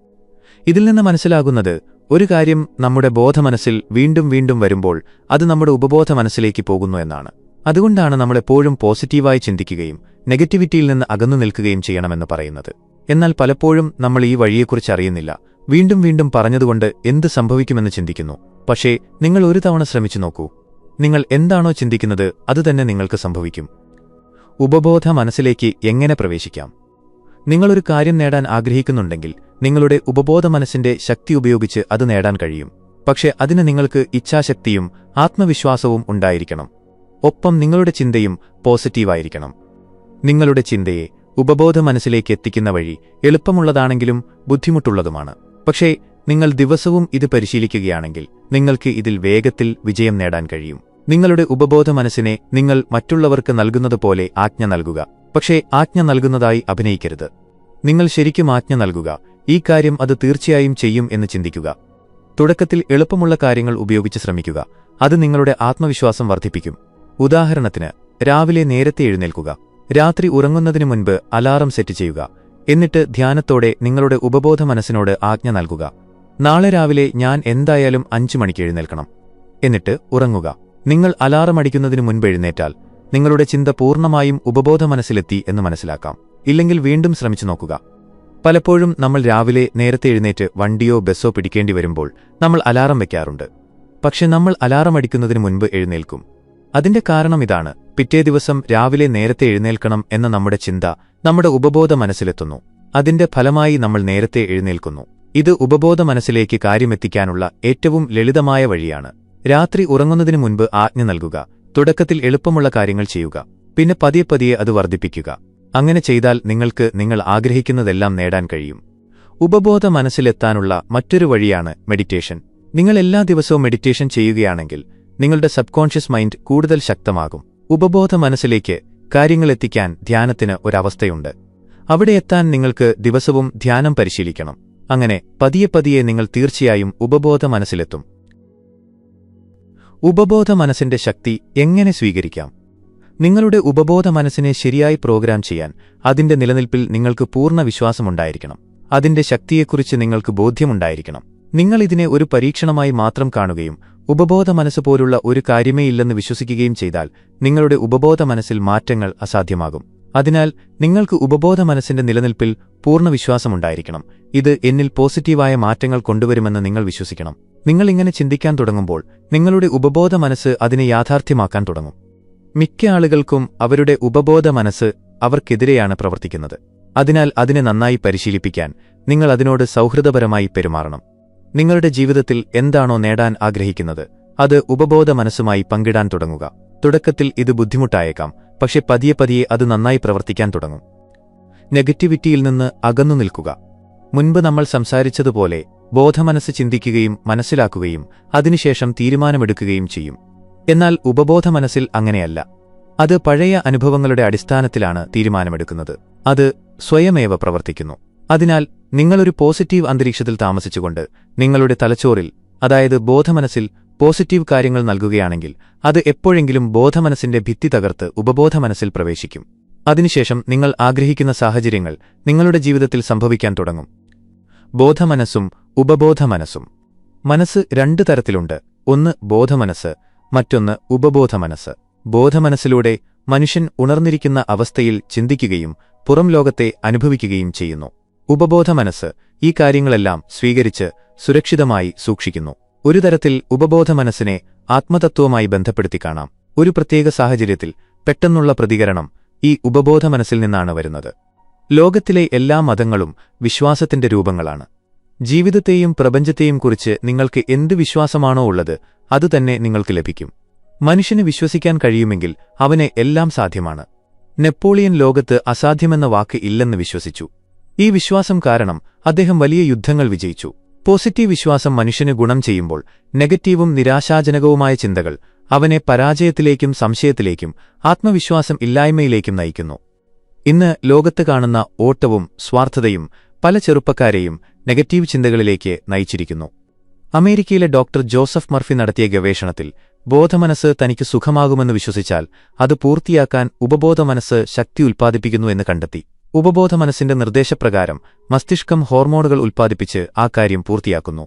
ഇതിൽ നിന്ന് മനസ്സിലാകുന്നത്, ഒരു കാര്യം നമ്മുടെ ബോധമനസ്സിൽ വീണ്ടും വീണ്ടും വരുമ്പോൾ അത് നമ്മുടെ ഉപബോധ മനസ്സിലേക്ക് പോകുന്നു എന്നാണ്. അതുകൊണ്ടാണ് നമ്മളെപ്പോഴും പോസിറ്റീവായി ചിന്തിക്കുകയും നെഗറ്റിവിറ്റിയിൽ നിന്ന് അകന്നു നിൽക്കുകയും ചെയ്യണമെന്ന് പറയുന്നത്. എന്നാൽ പലപ്പോഴും നമ്മൾ ഈ വഴിയെക്കുറിച്ച് അറിയുന്നില്ല. വീണ്ടും വീണ്ടും പറഞ്ഞതുകൊണ്ട് എന്ത് സംഭവിക്കുമെന്ന് ചിന്തിക്കുന്നു. പക്ഷേ നിങ്ങൾ ഒരു തവണ ശ്രമിച്ചു നോക്കൂ. നിങ്ങൾ എന്താണോ ചിന്തിക്കുന്നത് അതുതന്നെ നിങ്ങൾക്ക് സംഭവിക്കും. ഉപബോധ മനസ്സിലേക്ക് എങ്ങനെ പ്രവേശിക്കാം? നിങ്ങളൊരു കാര്യം നേടാൻ ആഗ്രഹിക്കുന്നുണ്ടെങ്കിൽ നിങ്ങളുടെ ഉപബോധ മനസ്സിന്റെ ശക്തി ഉപയോഗിച്ച് അത് നേടാൻ കഴിയും. പക്ഷേ അതിന് നിങ്ങൾക്ക് ഇച്ഛാശക്തിയും ആത്മവിശ്വാസവും ഉണ്ടായിരിക്കണം. ഒപ്പം നിങ്ങളുടെ ചിന്തയും പോസിറ്റീവായിരിക്കണം. നിങ്ങളുടെ ചിന്തയെ ഉപബോധ മനസ്സിലേക്ക് എത്തിക്കുന്ന വഴി എളുപ്പമുള്ളതാണെങ്കിലും ബുദ്ധിമുട്ടുള്ളതുമാണ്. പക്ഷേ നിങ്ങൾ ദിവസവും ഇത് പരിശീലിക്കുകയാണെങ്കിൽ നിങ്ങൾക്ക് ഇതിൽ വേഗത്തിൽ വിജയം നേടാൻ കഴിയും. നിങ്ങളുടെ ഉപബോധ മനസ്സിനെ നിങ്ങൾ മറ്റുള്ളവർക്ക് നൽകുന്നതുപോലെ ആജ്ഞ നൽകുക. പക്ഷേ ആജ്ഞ നൽകുന്നതായി അഭിനയിക്കരുത്. നിങ്ങൾ ശരിക്കും ആജ്ഞ നൽകുക. ഈ കാര്യം അത് തീർച്ചയായും ചെയ്യും എന്ന് ചിന്തിക്കുക. തുടക്കത്തിൽ എളുപ്പമുള്ള കാര്യങ്ങൾ ഉപയോഗിച്ച് ശ്രമിക്കുക. അത് നിങ്ങളുടെ ആത്മവിശ്വാസം വർദ്ധിപ്പിക്കും. ഉദാഹരണത്തിന്, രാവിലെ നേരത്തെ എഴുന്നേൽക്കുക. രാത്രി ഉറങ്ങുന്നതിനു മുൻപ് അലാറം സെറ്റ് ചെയ്യുക. എന്നിട്ട് ധ്യാനത്തോടെ നിങ്ങളുടെ ഉപബോധ മനസ്സിനോട് ആജ്ഞ നൽകുക. നാളെ രാവിലെ ഞാൻ എന്തായാലും 5 മണിക്ക് എഴുന്നേൽക്കണം. എന്നിട്ട് ഉറങ്ങുക. നിങ്ങൾ അലാറം അടിക്കുന്നതിനു മുൻപ് എഴുന്നേറ്റാൽ നിങ്ങളുടെ ചിന്ത പൂർണ്ണമായും ഉപബോധ മനസ്സിലെത്തി എന്ന് മനസ്സിലാക്കാം. ഇല്ലെങ്കിൽ വീണ്ടും ശ്രമിച്ചു നോക്കുക. പലപ്പോഴും നമ്മൾ രാവിലെ നേരത്തെ എഴുന്നേറ്റ് വണ്ടിയോ ബസ്സോ പിടിക്കേണ്ടി വരുമ്പോൾ നമ്മൾ അലാറം വയ്ക്കാറുണ്ട്. പക്ഷെ നമ്മൾ അലാറം അടിക്കുന്നതിനു മുൻപ് എഴുന്നേൽക്കും. അതിന്റെ കാരണം ഇതാണ്: പിറ്റേ ദിവസം രാവിലെ നേരത്തെ എഴുന്നേൽക്കണം എന്ന നമ്മുടെ ചിന്ത നമ്മുടെ ഉപബോധ മനസ്സിലെത്തുന്നു. അതിന്റെ ഫലമായി നമ്മൾ നേരത്തെ എഴുന്നേൽക്കുന്നു. ഇത് ഉപബോധ മനസ്സിലേക്ക് കാര്യമെത്തിക്കാനുള്ള ഏറ്റവും ലളിതമായ വഴിയാണ്. രാത്രി ഉറങ്ങുന്നതിനു മുൻപ് ആജ്ഞ നൽകുക. തുടക്കത്തിൽ എളുപ്പമുള്ള കാര്യങ്ങൾ ചെയ്യുക. പിന്നെ പതിയെ പതിയെ അത് വർദ്ധിപ്പിക്കുക. അങ്ങനെ ചെയ്താൽ നിങ്ങൾക്ക് നിങ്ങൾ ആഗ്രഹിക്കുന്നതെല്ലാം നേടാൻ കഴിയും. ഉപബോധ മനസ്സിലെത്താനുള്ള മറ്റൊരു വഴിയാണ് മെഡിറ്റേഷൻ. നിങ്ങൾ എല്ലാ ദിവസവും മെഡിറ്റേഷൻ ചെയ്യുകയാണെങ്കിൽ നിങ്ങളുടെ സബ്കോൺഷ്യസ് മൈൻഡ് കൂടുതൽ ശക്തമാകും. ഉപബോധ മനസ്സിലേക്ക് കാര്യങ്ങളെത്തിക്കാൻ ധ്യാനത്തിന് ഒരവസ്ഥയുണ്ട്. അവിടെ എത്താൻ നിങ്ങൾക്ക് ദിവസവും ധ്യാനം പരിശീലിക്കണം. അങ്ങനെ പതിയെ പതിയെ നിങ്ങൾ തീർച്ചയായും ഉപബോധ മനസ്സിലെത്തും. ഉപബോധ മനസ്സിന്റെ ശക്തി എങ്ങനെ സ്വീകരിക്കാം? നിങ്ങളുടെ ഉപബോധ മനസ്സിനെ ശരിയായി പ്രോഗ്രാം ചെയ്യാൻ അതിന്റെ നിലനിൽപ്പിൽ നിങ്ങൾക്ക് പൂർണ്ണ വിശ്വാസമുണ്ടായിരിക്കണം. അതിന്റെ ശക്തിയെക്കുറിച്ച് നിങ്ങൾക്ക് ബോധ്യമുണ്ടായിരിക്കണം. നിങ്ങൾ ഇതിനെ ഒരു പരീക്ഷണമായി മാത്രം കാണുകയും ഉപബോധ മനസ്സ് പോലുള്ള ഒരു കാര്യമേ ഇല്ലെന്ന് വിശ്വസിക്കുകയും ചെയ്താൽ നിങ്ങളുടെ ഉപബോധ മനസ്സിൽ മാറ്റങ്ങൾ അസാധ്യമാകും. അതിനാൽ നിങ്ങൾക്ക് ഉപബോധ മനസ്സിന്റെ നിലനിൽപ്പിൽ പൂർണ്ണ വിശ്വാസമുണ്ടായിരിക്കണം. ഇത് എന്നിൽ പോസിറ്റീവായ മാറ്റങ്ങൾ കൊണ്ടുവരുമെന്ന് നിങ്ങൾ വിശ്വസിക്കണം. നിങ്ങൾ ഇങ്ങനെ ചിന്തിക്കാൻ തുടങ്ങുമ്പോൾ നിങ്ങളുടെ ഉപബോധ മനസ്സ് അതിനെ യാഥാർത്ഥ്യമാക്കാൻ തുടങ്ങും. മിക്ക ആളുകൾക്കും അവരുടെ ഉപബോധ മനസ്സ് അവർക്കെതിരെയാണ് പ്രവർത്തിക്കുന്നത്. അതിനാൽ അതിനെ നന്നായി പരിശീലിപ്പിക്കാൻ നിങ്ങൾ അതിനോട് സൗഹൃദപരമായി പെരുമാറണം. നിങ്ങളുടെ ജീവിതത്തിൽ എന്താണോ നേടാൻ ആഗ്രഹിക്കുന്നത് അത് ഉപബോധ മനസ്സുമായി പങ്കിടാൻ തുടങ്ങുക. തുടക്കത്തിൽ ഇത് ബുദ്ധിമുട്ടായേക്കാം, പക്ഷെ പതിയെ പതിയെ അത് നന്നായി പ്രവർത്തിക്കാൻ തുടങ്ങും. നെഗറ്റിവിറ്റിയിൽ നിന്ന് അകന്നു നിൽക്കുക. മുൻപ് നമ്മൾ സംസാരിച്ചതുപോലെ ബോധമനസ്സ് ചിന്തിക്കുകയും മനസ്സിലാക്കുകയും അതിനുശേഷം തീരുമാനമെടുക്കുകയും ചെയ്യും. എന്നാൽ ഉപബോധ മനസ്സിൽ അങ്ങനെയല്ല. അത് പഴയ അനുഭവങ്ങളുടെ അടിസ്ഥാനത്തിലാണ് തീരുമാനമെടുക്കുന്നത്. അത് സ്വയമേവ പ്രവർത്തിക്കുന്നു. അതിനാൽ നിങ്ങളൊരു പോസിറ്റീവ് അന്തരീക്ഷത്തിൽ താമസിച്ചുകൊണ്ട് നിങ്ങളുടെ തലച്ചോറിൽ, അതായത് ബോധമനസ്സിൽ പോസിറ്റീവ് കാര്യങ്ങൾ നൽകുകയാണെങ്കിൽ അത് എപ്പോഴെങ്കിലും ബോധമനസ്സിന്റെ ഭിത്തി തകർത്ത് ഉപബോധ മനസ്സിൽ പ്രവേശിക്കും. അതിനുശേഷം നിങ്ങൾ ആഗ്രഹിക്കുന്ന സാഹചര്യങ്ങൾ നിങ്ങളുടെ ജീവിതത്തിൽ സംഭവിക്കാൻ തുടങ്ങും. ബോധമനസ്സും ഉപബോധ മനസ്സും. മനസ്സ് 2 തരത്തിലുണ്ട്. ഒന്ന് ബോധമനസ്സ്, മറ്റൊന്ന് ഉപബോധ മനസ്സ്. ബോധമനസ്സിലൂടെ മനുഷ്യൻ ഉണർന്നിരിക്കുന്ന അവസ്ഥയിൽ ചിന്തിക്കുകയും പുറം ലോകത്തെ അനുഭവിക്കുകയും ചെയ്യുന്നു. ഉപബോധ മനസ്സ് ഈ കാര്യങ്ങളെല്ലാം സ്വീകരിച്ച് സുരക്ഷിതമായി സൂക്ഷിക്കുന്നു. ഒരു തരത്തിൽ ഉപബോധ മനസ്സിനെ ആത്മതത്വവുമായി ബന്ധപ്പെടുത്തി കാണാം. ഒരു പ്രത്യേക സാഹചര്യത്തിൽ പെട്ടെന്നുള്ള പ്രതികരണം ഈ ഉപബോധ മനസ്സിൽ നിന്നാണ് വരുന്നത്. ലോകത്തിലെ എല്ലാ മതങ്ങളും വിശ്വാസത്തിന്റെ രൂപങ്ങളാണ്. ജീവിതത്തെയും പ്രപഞ്ചത്തെയും കുറിച്ച് നിങ്ങൾക്ക് എന്ത് വിശ്വാസമാണോ ഉള്ളത് അതുതന്നെ നിങ്ങൾക്ക് ലഭിക്കും. മനുഷ്യന് വിശ്വസിക്കാൻ കഴിയുമെങ്കിൽ അവന് എല്ലാം സാധ്യമാണ്. നെപ്പോളിയൻ ലോകത്ത് അസാധ്യമെന്ന വാക്ക് ഇല്ലെന്ന് വിശ്വസിച്ചു. ഈ വിശ്വാസം കാരണം അദ്ദേഹം വലിയ യുദ്ധങ്ങൾ വിജയിച്ചു. പോസിറ്റീവ് വിശ്വാസം മനുഷ്യന് ഗുണം ചെയ്യുമ്പോൾ നെഗറ്റീവും നിരാശാജനകവുമായ ചിന്തകൾ അവനെ പരാജയത്തിലേക്കും സംശയത്തിലേക്കും ആത്മവിശ്വാസം ഇല്ലായ്മയിലേക്കും നയിക്കുന്നു. ഇന്ന് ലോകത്ത് കാണുന്ന ഓട്ടവും സ്വാർത്ഥതയും പല ചെറുപ്പക്കാരെയും നെഗറ്റീവ് ചിന്തകളിലേക്ക് നയിച്ചിരിക്കുന്നു. അമേരിക്കയിലെ ഡോക്ടർ ജോസഫ് മർഫി നടത്തിയ ഗവേഷണത്തിൽ ബോധമനസ്സ് തനിക്ക് സുഖമാകുമെന്ന് വിശ്വസിച്ചാൽ അത് പൂർത്തിയാക്കാൻ ഉപബോധ മനസ്സ് ശക്തി ഉൽപ്പാദിപ്പിക്കുന്നു എന്ന് കണ്ടെത്തി. ഉപബോധമനസ്സിന്റെ നിർദ്ദേശപ്രകാരം മസ്തിഷ്കം ഹോർമോണുകൾ ഉൽപ്പാദിപ്പിച്ച് ആ കാര്യം പൂർത്തിയാക്കുന്നു.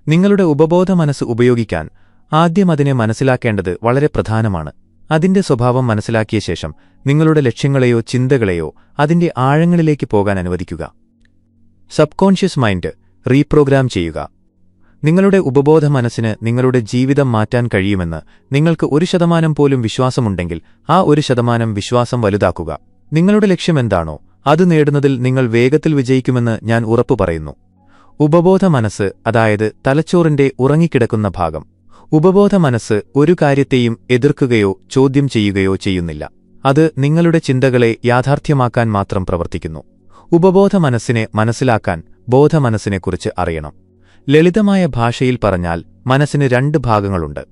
നിങ്ങളുടെ ഉപബോധമനസ്സ് ഉപയോഗിക്കാൻ ആദ്യം അതിനെ മനസ്സിലാക്കേണ്ടത് വളരെ പ്രധാനമാണ്. അതിന്റെ സ്വഭാവം മനസ്സിലാക്കിയ ശേഷം നിങ്ങളുടെ ലക്ഷ്യങ്ങളെയോ ചിന്തകളെയോ അതിന്റെ ആഴങ്ങളിലേക്ക് പോകാൻ അനുവദിക്കുക. സബ്കോൺഷ്യസ് മൈൻഡ് റീപ്രോഗ്രാം ചെയ്യുക. നിങ്ങളുടെ ഉപബോധമനസ്സിന് നിങ്ങളുടെ ജീവിതം മാറ്റാൻ കഴിയുമെന്ന് നിങ്ങൾക്ക് 1% പോലും വിശ്വാസമുണ്ടെങ്കിൽ ആ 1% വിശ്വാസം വലുതാക്കുക. നിങ്ങളുടെ ലക്ഷ്യമെന്താണോ അത് നേടുന്നതിൽ നിങ്ങൾ വേഗത്തിൽ വിജയിക്കുമെന്ന് ഞാൻ ഉറപ്പു പറയുന്നു. ഉപബോധമനസ്സ്, അതായത് തലച്ചോറിന്റെ ഉറങ്ങിക്കിടക്കുന്ന ഭാഗം. ഉപബോധമനസ്സ് ഒരു കാര്യത്തെയും എതിർക്കുകയോ ചോദ്യം ചെയ്യുകയോ ചെയ്യുന്നില്ല. അത് നിങ്ങളുടെ ചിന്തകളെ യാഥാർത്ഥ്യമാക്കാൻ മാത്രം പ്രവർത്തിക്കുന്നു. ഉപബോധമനസ്സിനെ മനസ്സിലാക്കാൻ ബോധമനസ്സിനെക്കുറിച്ച് അറിയണം. ലളിതമായ ഭാഷയിൽ പറഞ്ഞാൽ മനസ്സിന് 2 ഭാഗങ്ങളുണ്ട്.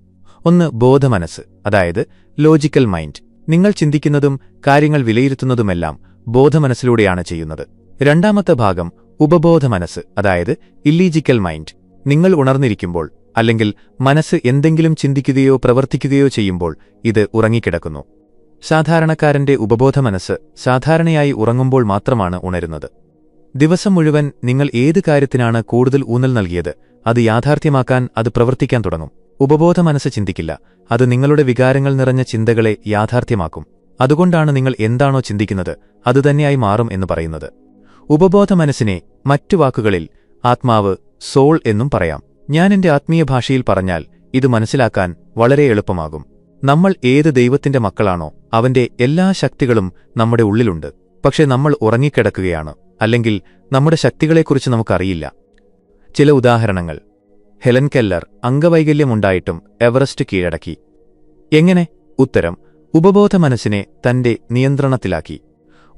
ഒന്ന് ബോധമനസ്സ്, അതായത് ലോജിക്കൽ മൈൻഡ്. നിങ്ങൾ ചിന്തിക്കുന്നതും കാര്യങ്ങൾ വിലയിരുത്തുന്നതുമെല്ലാം ബോധമനസ്സിലൂടെയാണ് ചെയ്യുന്നത്. രണ്ടാമത്തെ ഭാഗം ഉപബോധമനസ്സ്, അതായത് ഇല്ലീജിക്കൽ മൈൻഡ്. നിങ്ങൾ ഉണർന്നിരിക്കുമ്പോൾ അല്ലെങ്കിൽ മനസ്സ് എന്തെങ്കിലും ചിന്തിക്കുകയോ പ്രവർത്തിക്കുകയോ ചെയ്യുമ്പോൾ ഇത് ഉറങ്ങിക്കിടക്കുന്നു. സാധാരണക്കാരന്റെ ഉപബോധമനസ്സ് സാധാരണയായി ഉറങ്ങുമ്പോൾ മാത്രമാണ് ഉണരുന്നത്. ദിവസം മുഴുവൻ നിങ്ങൾ ഏത് കാര്യത്തിനാണ് കൂടുതൽ ഊന്നൽ നൽകിയത് അത് യാഥാർത്ഥ്യമാക്കാൻ അത് പ്രവർത്തിക്കാൻ തുടങ്ങും. ഉപബോധമനസ്സ് ചിന്തിക്കില്ല, അത് നിങ്ങളുടെ വികാരങ്ങൾ നിറഞ്ഞ ചിന്തകളെ യാഥാർത്ഥ്യമാക്കും. അതുകൊണ്ടാണ് നിങ്ങൾ എന്താണോ ചിന്തിക്കുന്നത് അതുതന്നെയായി മാറും എന്ന് പറയുന്നത്. ഉപബോധമനസ്സിനെ മറ്റു വാക്കുകളിൽ ആത്മാവ്, സോൾ എന്നും പറയാം. ഞാൻ എന്റെ ആത്മീയ ഭാഷയിൽ പറഞ്ഞാൽ ഇത് മനസ്സിലാക്കാൻ വളരെ എളുപ്പമാകും. നമ്മൾ ഏത് ദൈവത്തിന്റെ മക്കളാണോ അവന്റെ എല്ലാ ശക്തികളും നമ്മുടെ ഉള്ളിലുണ്ട്. പക്ഷെ നമ്മൾ ഉറങ്ങിക്കിടക്കുകയാണ്, അല്ലെങ്കിൽ നമ്മുടെ ശക്തികളെക്കുറിച്ച് നമുക്കറിയില്ല. ചില ഉദാഹരണങ്ങൾ. ഹെലൻ കെല്ലർ അംഗവൈകല്യമുണ്ടായിട്ടും എവറസ്റ്റ് കീഴടക്കി. എങ്ങനെ? ഉത്തരം: ഉപബോധമനസ്സിനെ തന്റെ നിയന്ത്രണത്തിലാക്കി.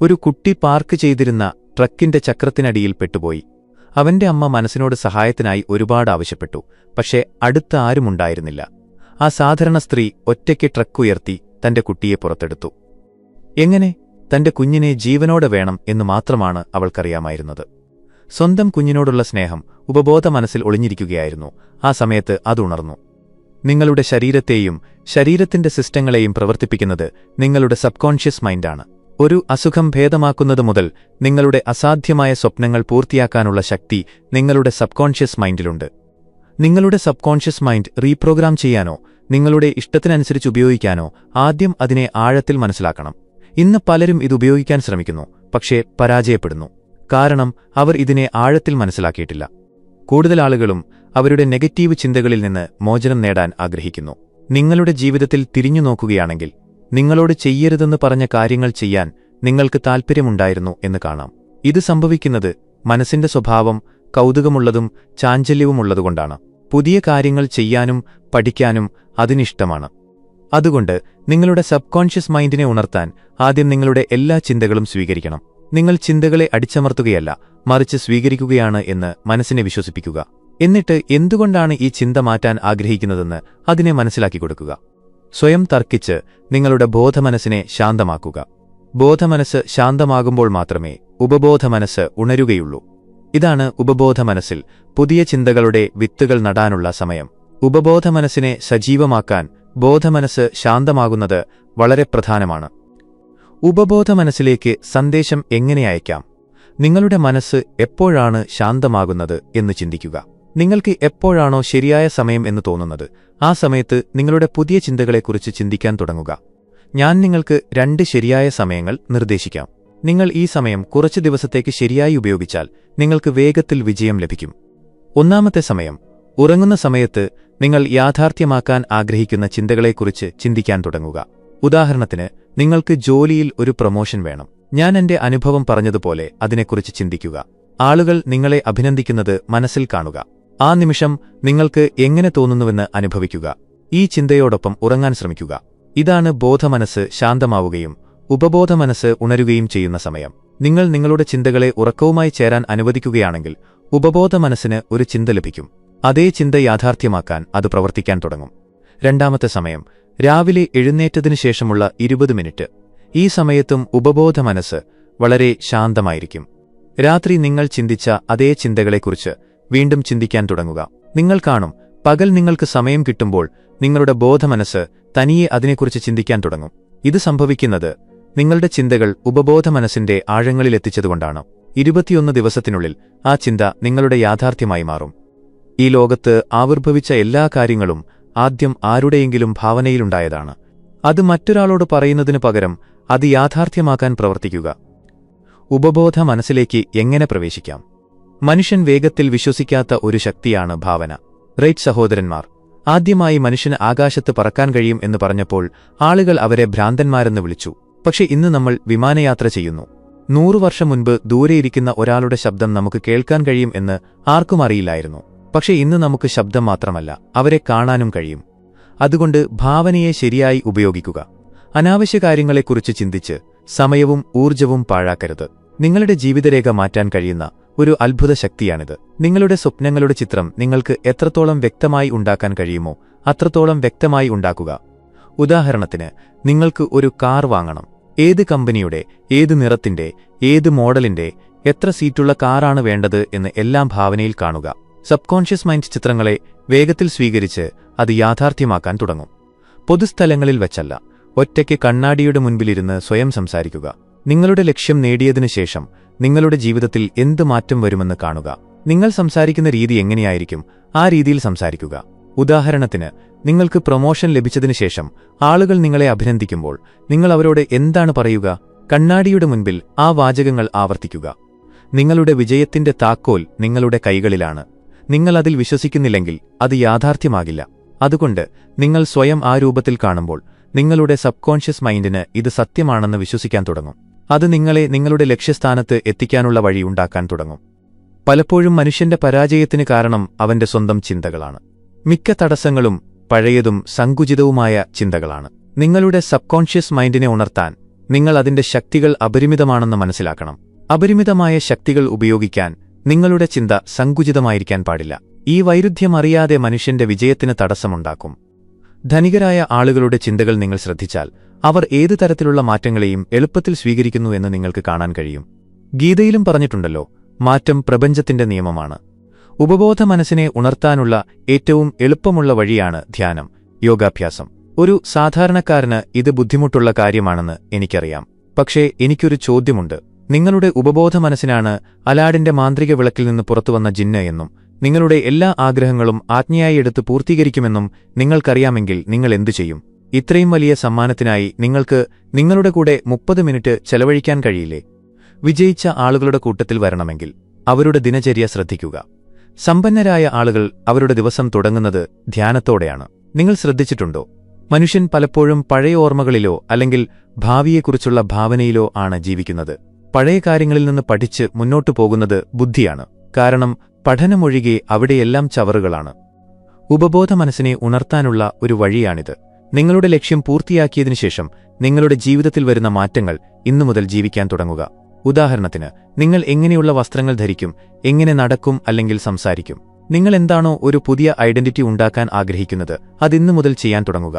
ഒരു കുട്ടി പാർക്ക് ചെയ്തിരുന്ന ട്രക്കിന്റെ ചക്രത്തിനടിയിൽ പെട്ടുപോയി. അവന്റെ അമ്മ മനസ്സിനോട് സഹായത്തിനായി ഒരുപാട് ആവശ്യപ്പെട്ടു, പക്ഷേ അടുത്ത ആരുമുണ്ടായിരുന്നില്ല. ആ സാധാരണ സ്ത്രീ ഒറ്റയ്ക്ക് ട്രക്ക് ഉയർത്തി തന്റെ കുട്ടിയെ പുറത്തെടുത്തു. എങ്ങനെ? തന്റെ കുഞ്ഞിനെ ജീവനോടെ വേണം എന്നു മാത്രമാണ് അവൾക്കറിയാമായിരുന്നത്. സ്വന്തം കുഞ്ഞിനോടുള്ള സ്നേഹം ഉപബോധമനസ്സിൽ ഒളിഞ്ഞിരിക്കുകയായിരുന്നു. ആ സമയത്ത് അതുണർന്നു. നിങ്ങളുടെ ശരീരത്തെയും ശരീരത്തിന്റെ സിസ്റ്റങ്ങളെയും പ്രവർത്തിപ്പിക്കുന്നത് നിങ്ങളുടെ സബ്കോൺഷ്യസ് മൈൻഡാണ്. ഒരു അസുഖം ഭേദമാക്കുന്നത് മുതൽ നിങ്ങളുടെ അസാധ്യമായ സ്വപ്നങ്ങൾ പൂർത്തിയാക്കാനുള്ള ശക്തി നിങ്ങളുടെ സബ്കോൺഷ്യസ് മൈൻഡിലുണ്ട്. നിങ്ങളുടെ സബ്കോൺഷ്യസ് മൈൻഡ് റീപ്രോഗ്രാം ചെയ്യാനോ നിങ്ങളുടെ ഇഷ്ടത്തിനനുസരിച്ച് ഉപയോഗിക്കാനോ ആദ്യം അതിനെ ആഴത്തിൽ മനസ്സിലാക്കണം. ഇന്ന് പലരും ഇതുപയോഗിക്കാൻ ശ്രമിക്കുന്നു, പക്ഷേ പരാജയപ്പെടുന്നു. കാരണം അവർ ഇതിനെ ആഴത്തിൽ മനസ്സിലാക്കിയിട്ടില്ല. കൂടുതൽ ആളുകളും അവരുടെ നെഗറ്റീവ് ചിന്തകളിൽ നിന്ന് മോചനം നേടാൻ ആഗ്രഹിക്കുന്നു. നിങ്ങളുടെ ജീവിതത്തിൽ തിരിഞ്ഞു നോക്കുകയാണെങ്കിൽ നിങ്ങളോട് ചെയ്യരുതെന്ന് പറഞ്ഞ കാര്യങ്ങൾ ചെയ്യാൻ നിങ്ങൾക്ക് താൽപ്പര്യമുണ്ടായിരുന്നു എന്ന് കാണാം. ഇത് സംഭവിക്കുന്നത് മനസ്സിന്റെ സ്വഭാവം കൗതുകമുള്ളതും ചാഞ്ചല്യവുമുള്ളതുകൊണ്ടാണ്. പുതിയ കാര്യങ്ങൾ ചെയ്യാനും പഠിക്കാനും അതിനിഷ്ടമാണ്. അതുകൊണ്ട് നിങ്ങളുടെ സബ്കോൺഷ്യസ് മൈൻഡിനെ ഉണർത്താൻ ആദ്യം നിങ്ങളുടെ എല്ലാ ചിന്തകളും സ്വീകരിക്കണം. നിങ്ങൾ ചിന്തകളെ അടിച്ചമർത്തുകയല്ല, മറിച്ച് സ്വീകരിക്കുകയാണ് എന്ന് മനസ്സിനെ വിശ്വസിപ്പിക്കുക. എന്നിട്ട് എന്തുകൊണ്ടാണ് ഈ ചിന്ത മാറ്റാൻ ആഗ്രഹിക്കുന്നതെന്ന് അതിനെ മനസ്സിലാക്കി കൊടുക്കുക. സ്വയം തർക്കിച്ച് നിങ്ങളുടെ ബോധമനസ്സിനെ ശാന്തമാക്കുക. ബോധമനസ്സ് ശാന്തമാകുമ്പോൾ മാത്രമേ ഉപബോധമനസ്സ് ഉണരുകയുള്ളൂ. ഇതാണ് ഉപബോധമനസ്സിൽ പുതിയ ചിന്തകളുടെ വിത്തുകൾ നടാനുള്ള സമയം. ഉപബോധമനസ്സിനെ സജീവമാക്കാൻ ബോധമനസ്സ് ശാന്തമാകുന്നത് വളരെ പ്രധാനമാണ്. ഉപബോധമനസ്സിലേക്ക് സന്ദേശം എങ്ങനെ അയക്കാം? നിങ്ങളുടെ മനസ്സ് എപ്പോഴാണ് ശാന്തമാകുന്നത് എന്ന് ചിന്തിക്കുക. നിങ്ങൾക്ക് എപ്പോഴാണോ ശരിയായ സമയം എന്ന് തോന്നുന്നത് ആ സമയത്ത് നിങ്ങളുടെ പുതിയ ചിന്തകളെക്കുറിച്ച് ചിന്തിക്കാൻ തുടങ്ങുക. ഞാൻ നിങ്ങൾക്ക് 2 ശരിയായ സമയങ്ങൾ നിർദ്ദേശിക്കാം. നിങ്ങൾ ഈ സമയം കുറച്ച് ദിവസത്തേക്ക് ശരിയായി ഉപയോഗിച്ചാൽ നിങ്ങൾക്ക് വേഗത്തിൽ വിജയം ലഭിക്കും. ഒന്നാമത്തെ സമയം: ഉറങ്ങുന്ന സമയത്ത് നിങ്ങൾ യാഥാർത്ഥ്യമാക്കാൻ ആഗ്രഹിക്കുന്ന ചിന്തകളെക്കുറിച്ച് ചിന്തിക്കാൻ തുടങ്ങുക. ഉദാഹരണത്തിന്, നിങ്ങൾക്ക് ജോലിയിൽ ഒരു പ്രൊമോഷൻ വേണം. ഞാൻ എന്റെ അനുഭവം പറഞ്ഞതുപോലെ അതിനെക്കുറിച്ച് ചിന്തിക്കുക. ആളുകൾ നിങ്ങളെ അഭിനന്ദിക്കുന്നത് മനസ്സിൽ കാണുക. ആ നിമിഷം നിങ്ങൾക്ക് എങ്ങനെ തോന്നുന്നുവെന്ന് അനുഭവിക്കുക. ഈ ചിന്തയോടൊപ്പം ഉറങ്ങാൻ ശ്രമിക്കുക. ഇതാണ് ബോധമനസ്സ് ശാന്തമാവുകയും ഉപബോധമനസ്സ് ഉണരുകയും ചെയ്യുന്ന സമയം. നിങ്ങൾ നിങ്ങളുടെ ചിന്തകളെ ഉറക്കവുമായി ചേരാൻ അനുവദിക്കുകയാണെങ്കിൽ ഉപബോധമനസ്സിന് ഒരു ചിന്ത ലഭിക്കും. അതേ ചിന്ത യാഥാർത്ഥ്യമാക്കാൻ അത് പ്രവർത്തിക്കാൻ തുടങ്ങും. രണ്ടാമത്തെ സമയം: രാവിലെ എഴുന്നേറ്റതിനു ശേഷമുള്ള 20 മിനിറ്റ്. ഈ സമയത്തും ഉപബോധമനസ്സ് വളരെ ശാന്തമായിരിക്കും. രാത്രി നിങ്ങൾ ചിന്തിച്ച അതേ ചിന്തകളെക്കുറിച്ച് വീണ്ടും ചിന്തിക്കാൻ തുടങ്ങുക. നിങ്ങൾ കാണും, പകൽ നിങ്ങൾക്ക് സമയം കിട്ടുമ്പോൾ നിങ്ങളുടെ ബോധമനസ്സ് തനിയെ അതിനെക്കുറിച്ച് ചിന്തിക്കാൻ തുടങ്ങും. ഇത് സംഭവിക്കുന്നത് നിങ്ങളുടെ ചിന്തകൾ ഉപബോധ മനസ്സിന്റെ ആഴങ്ങളിലെത്തിച്ചതുകൊണ്ടാണ്. 21 ദിവസത്തിനുള്ളിൽ ആ ചിന്ത നിങ്ങളുടെ യാഥാർത്ഥ്യമായി മാറും. ഈ ലോകത്ത് ആവിർഭവിച്ച എല്ലാ കാര്യങ്ങളും ആദ്യം ആരുടെയെങ്കിലും ഭാവനയിലുണ്ടായതാണ്. അത് മറ്റൊരാളോട് പറയുന്നതിനു പകരം അത് യാഥാർത്ഥ്യമാക്കാൻ പ്രവർത്തിക്കുക. ഉപബോധ മനസ്സിലേക്ക് എങ്ങനെ പ്രവേശിക്കാം? മനുഷ്യൻ വേഗത്തിൽ വിശ്വസിക്കാത്ത ഒരു ശക്തിയാണ് ഭാവന. റൈറ്റ് സഹോദരന്മാർ, ആദ്യമായി മനുഷ്യന് ആകാശത്ത് പറക്കാൻ കഴിയും എന്ന് പറഞ്ഞപ്പോൾ ആളുകൾ അവരെ ഭ്രാന്തന്മാരെന്ന് വിളിച്ചു. പക്ഷെ ഇന്ന് നമ്മൾ വിമാനയാത്ര ചെയ്യുന്നു. 100 വർഷം മുൻപ് ദൂരെയിരിക്കുന്ന ഒരാളുടെ ശബ്ദം നമുക്ക് കേൾക്കാൻ കഴിയും എന്ന് ആർക്കും അറിയില്ലായിരുന്നു. പക്ഷെ ഇന്ന് നമുക്ക് ശബ്ദം മാത്രമല്ല, അവരെ കാണാനും കഴിയും. അതുകൊണ്ട് ഭാവനയെ ശരിയായി ഉപയോഗിക്കുക. അനാവശ്യ കാര്യങ്ങളെക്കുറിച്ച് ചിന്തിച്ച് സമയവും ഊർജ്ജവും പാഴാക്കരുത്. നിങ്ങളുടെ ജീവിതരേഖ മാറ്റാൻ കഴിയുന്ന ഒരു അത്ഭുത ശക്തിയാണിത്. നിങ്ങളുടെ സ്വപ്നങ്ങളുടെ ചിത്രം നിങ്ങൾക്ക് എത്രത്തോളം വ്യക്തമായി ഉണ്ടാക്കാൻ കഴിയുമോ അത്രത്തോളം വ്യക്തമായി ഉണ്ടാക്കുക. ഉദാഹരണത്തിന്, നിങ്ങൾക്ക് ഒരു കാർ വാങ്ങണം. ഏത് കമ്പനിയുടെ, ഏത് നിറത്തിന്റെ, ഏത് മോഡലിന്റെ, എത്ര സീറ്റുള്ള കാറാണ് വേണ്ടത് എന്ന് എല്ലാം ഭാവനയിൽ കാണുക. സബ്കോൺഷ്യസ് മൈൻഡ് ചിത്രങ്ങളെ വേഗത്തിൽ സ്വീകരിച്ച് അത് യാഥാർത്ഥ്യമാക്കാൻ തുടങ്ങും. പൊതുസ്ഥലങ്ങളിൽ വച്ചല്ല, ഒറ്റയ്ക്ക് കണ്ണാടിയുടെ മുൻപിലിരുന്ന് സ്വയം സംസാരിക്കുക. നിങ്ങളുടെ ലക്ഷ്യം നേടിയതിനു ശേഷം നിങ്ങളുടെ ജീവിതത്തിൽ എന്ത് മാറ്റം വരുമെന്ന് കാണുക. നിങ്ങൾ സംസാരിക്കുന്ന രീതി എങ്ങനെയായിരിക്കും ആ രീതിയിൽ സംസാരിക്കുക. ഉദാഹരണത്തിന്, നിങ്ങൾക്ക് പ്രൊമോഷൻ ലഭിച്ചതിനു ശേഷം ആളുകൾ നിങ്ങളെ അഭിനന്ദിക്കുമ്പോൾ നിങ്ങൾ അവരോട് എന്താണ് പറയുക? കണ്ണാടിയുടെ മുൻപിൽ ആ വാചകങ്ങൾ ആവർത്തിക്കുക. നിങ്ങളുടെ വിജയത്തിന്റെ താക്കോൽ നിങ്ങളുടെ കൈകളിലാണ്. നിങ്ങൾ അതിൽ വിശ്വസിക്കുന്നില്ലെങ്കിൽ അത് യാഥാർത്ഥ്യമാകില്ല. അതുകൊണ്ട് നിങ്ങൾ സ്വയം ആ രൂപത്തിൽ കാണുമ്പോൾ നിങ്ങളുടെ സബ്കോൺഷ്യസ് മൈൻഡിന് ഇത് സത്യമാണെന്ന് വിശ്വസിക്കാൻ തുടങ്ങും. അത് നിങ്ങളെ നിങ്ങളുടെ ലക്ഷ്യസ്ഥാനത്ത് എത്തിക്കാനുള്ള വഴി ഉണ്ടാക്കാൻ തുടങ്ങും. പലപ്പോഴും മനുഷ്യന്റെ പരാജയത്തിന് കാരണം അവന്റെ സ്വന്തം ചിന്തകളാണ്. മിക്ക തടസ്സങ്ങളും പഴയതും സങ്കുചിതവുമായ ചിന്തകളാണ്. നിങ്ങളുടെ സബ്കോൺഷ്യസ് മൈൻഡിനെ ഉണർത്താൻ നിങ്ങൾ അതിന്റെ ശക്തികൾ അപരിമിതമാണെന്ന് മനസ്സിലാക്കണം. അപരിമിതമായ ശക്തികൾ ഉപയോഗിക്കാൻ നിങ്ങളുടെ ചിന്ത സങ്കുചിതമായിരിക്കാൻ പാടില്ല. ഈ വൈരുദ്ധ്യം അറിയാതെ മനുഷ്യന്റെ വിജയത്തിന് തടസ്സമുണ്ടാക്കും. ധനികരായ ആളുകളുടെ ചിന്തകൾ നിങ്ങൾ ശ്രദ്ധിച്ചാൽ അവർ ഏതു തരത്തിലുള്ള മാറ്റങ്ങളെയും എളുപ്പത്തിൽ സ്വീകരിക്കുന്നു എന്ന് നിങ്ങൾക്ക് കാണാൻ കഴിയും. ഗീതയിലും പറഞ്ഞിട്ടുണ്ടല്ലോ, മാറ്റം പ്രപഞ്ചത്തിന്റെ നിയമമാണ്. ഉപബോധ മനസ്സിനെ ഉണർത്താനുള്ള ഏറ്റവും എളുപ്പമുള്ള വഴിയാണ് ധ്യാനം, യോഗാഭ്യാസം. ഒരു സാധാരണക്കാരന് ഇത് ബുദ്ധിമുട്ടുള്ള കാര്യമാണെന്ന് എനിക്കറിയാം. പക്ഷേ എനിക്കൊരു ചോദ്യമുണ്ട്. നിങ്ങളുടെ ഉപബോധ മനസ്സിനാണ് അലാഡിന്റെ മാന്ത്രിക വിളക്കിൽ നിന്ന് പുറത്തുവന്ന ജിന്ന് എന്നും നിങ്ങളുടെ എല്ലാ ആഗ്രഹങ്ങളും ആജ്ഞയായി എടുത്ത് പൂർത്തീകരിക്കുമെന്നും നിങ്ങൾക്കറിയാമെങ്കിൽ നിങ്ങൾ എന്തു ചെയ്യും? ഇത്രയും വലിയ സമ്മാനത്തിനായി നിങ്ങൾക്ക് നിങ്ങളുടെ കൂടെ 30 മിനിറ്റ് ചെലവഴിക്കാൻ കഴിയില്ലേ? വിജയിച്ച ആളുകളുടെ കൂട്ടത്തിൽ വരണമെങ്കിൽ അവരുടെ ദിനചര്യ ശ്രദ്ധിക്കുക. സമ്പന്നരായ ആളുകൾ അവരുടെ ദിവസം തുടങ്ങുന്നത് ധ്യാനത്തോടെയാണ്. നിങ്ങൾ ശ്രദ്ധിച്ചിട്ടുണ്ടോ? മനുഷ്യൻ പലപ്പോഴും പഴയ ഓർമ്മകളിലോ അല്ലെങ്കിൽ ഭാവിയെക്കുറിച്ചുള്ള ഭാവനയിലോ ആണ് ജീവിക്കുന്നത്. പഴയ കാര്യങ്ങളിൽ നിന്ന് പഠിച്ച് മുന്നോട്ടു പോകുന്നത് ബുദ്ധിയാണ്. കാരണം പഠനമൊഴികെ അവിടെയെല്ലാം ചവറുകളാണ്. ഉപബോധ മനസ്സിനെ ഉണർത്താനുള്ള ഒരു വഴിയാണിത്. നിങ്ങളുടെ ലക്ഷ്യം പൂർത്തിയാക്കിയതിനുശേഷം നിങ്ങളുടെ ജീവിതത്തിൽ വരുന്ന മാറ്റങ്ങൾ ഇന്നുമുതൽ ജീവിക്കാൻ തുടങ്ങുക. ഉദാഹരണത്തിന്, നിങ്ങൾ എങ്ങനെയുള്ള വസ്ത്രങ്ങൾ ധരിക്കും, എങ്ങനെ നടക്കും അല്ലെങ്കിൽ സംസാരിക്കും, നിങ്ങൾ എന്താണോ ഒരു പുതിയ ഐഡന്റിറ്റി ഉണ്ടാക്കാൻ ആഗ്രഹിക്കുന്നത് അതിന്നു മുതൽ ചെയ്യാൻ തുടങ്ങുക.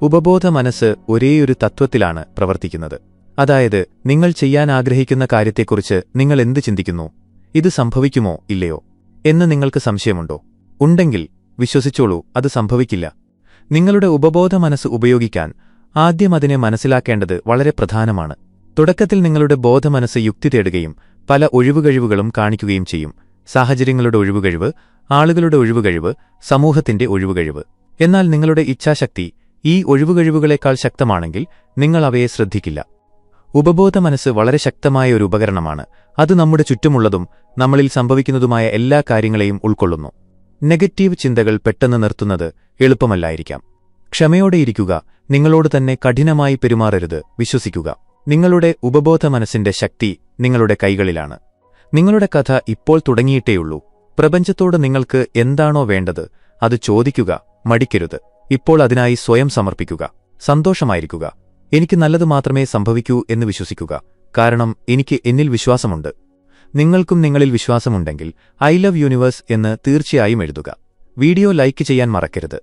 ഉപബോധ മനസ്സ് ഒരേയൊരു തത്വത്തിലാണ് പ്രവർത്തിക്കുന്നത്. അതായത്, നിങ്ങൾ ചെയ്യാൻ ആഗ്രഹിക്കുന്ന കാര്യത്തെക്കുറിച്ച് നിങ്ങൾ എന്ത് ചിന്തിക്കുന്നു, ഇത് സംഭവിക്കുമോ ഇല്ലയോ എന്ന് നിങ്ങൾക്ക് സംശയമുണ്ടോ? ഉണ്ടെങ്കിൽ വിശ്വസിച്ചോളൂ, അത് സംഭവിക്കില്ല. നിങ്ങളുടെ ഉപബോധ മനസ്സ് ഉപയോഗിക്കാൻ ആദ്യം അതിനെ മനസ്സിലാക്കേണ്ടത് വളരെ പ്രധാനമാണ്. തുടക്കത്തിൽ നിങ്ങളുടെ ബോധമനസ്സ് യുക്തി തേടുകയും പല ഒഴിവുകഴിവുകളും കാണിക്കുകയും ചെയ്യും. സാഹചര്യങ്ങളുടെ ഒഴിവുകഴിവ്, ആളുകളുടെ ഒഴിവുകഴിവ്, സമൂഹത്തിന്റെ ഒഴിവുകഴിവ്. എന്നാൽ നിങ്ങളുടെ ഇച്ഛാശക്തി ഈ ഒഴിവുകഴിവുകളേക്കാൾ ശക്തമാണെങ്കിൽ നിങ്ങൾ അവയെ ശ്രദ്ധിക്കില്ല. ഉപബോധ മനസ്സ് വളരെ ശക്തമായ ഒരു ഉപകരണമാണ്. അത് നമ്മുടെ ചുറ്റുമുള്ളതും നമ്മളിൽ സംഭവിക്കുന്നതുമായ എല്ലാ കാര്യങ്ങളെയും ഉൾക്കൊള്ളുന്നു. നെഗറ്റീവ് ചിന്തകൾ പെട്ടെന്ന് നിർത്തുന്നത് എളുപ്പമല്ലായിരിക്കാം. ക്ഷമയോടെയിരിക്കുക, നിങ്ങളോട് തന്നെ കഠിനമായി പെരുമാറരുത്, വിശ്വസിക്കുക. നിങ്ങളുടെ ഉപബോധ മനസ്സിന്റെ ശക്തി നിങ്ങളുടെ കൈകളിലാണ്. നിങ്ങളുടെ കഥ ഇപ്പോൾ തുടങ്ങിയിട്ടേയുള്ളൂ. പ്രപഞ്ചത്തോട് നിങ്ങൾക്ക് എന്താണോ വേണ്ടത് അത് ചോദിക്കുക, മടിക്കരുത്. ഇപ്പോൾ അതിനായി സ്വയം സമർപ്പിക്കുക. സന്തോഷമായിരിക്കുക. എനിക്ക് നല്ലത് മാത്രമേ സംഭവിക്കൂ എന്ന് വിശ്വസിക്കുക. കാരണം എനിക്ക് എന്നിൽ വിശ്വാസമുണ്ട്. നിങ്ങൾക്കും നിങ്ങളിൽ വിശ്വാസമുണ്ടെങ്കിൽ ഐ ലവ് യൂണിവേഴ്സ് എന്ന് തീർച്ചയായും എഴുതുക. വീഡിയോ ലൈക്ക് ചെയ്യാൻ മറക്കരുത്.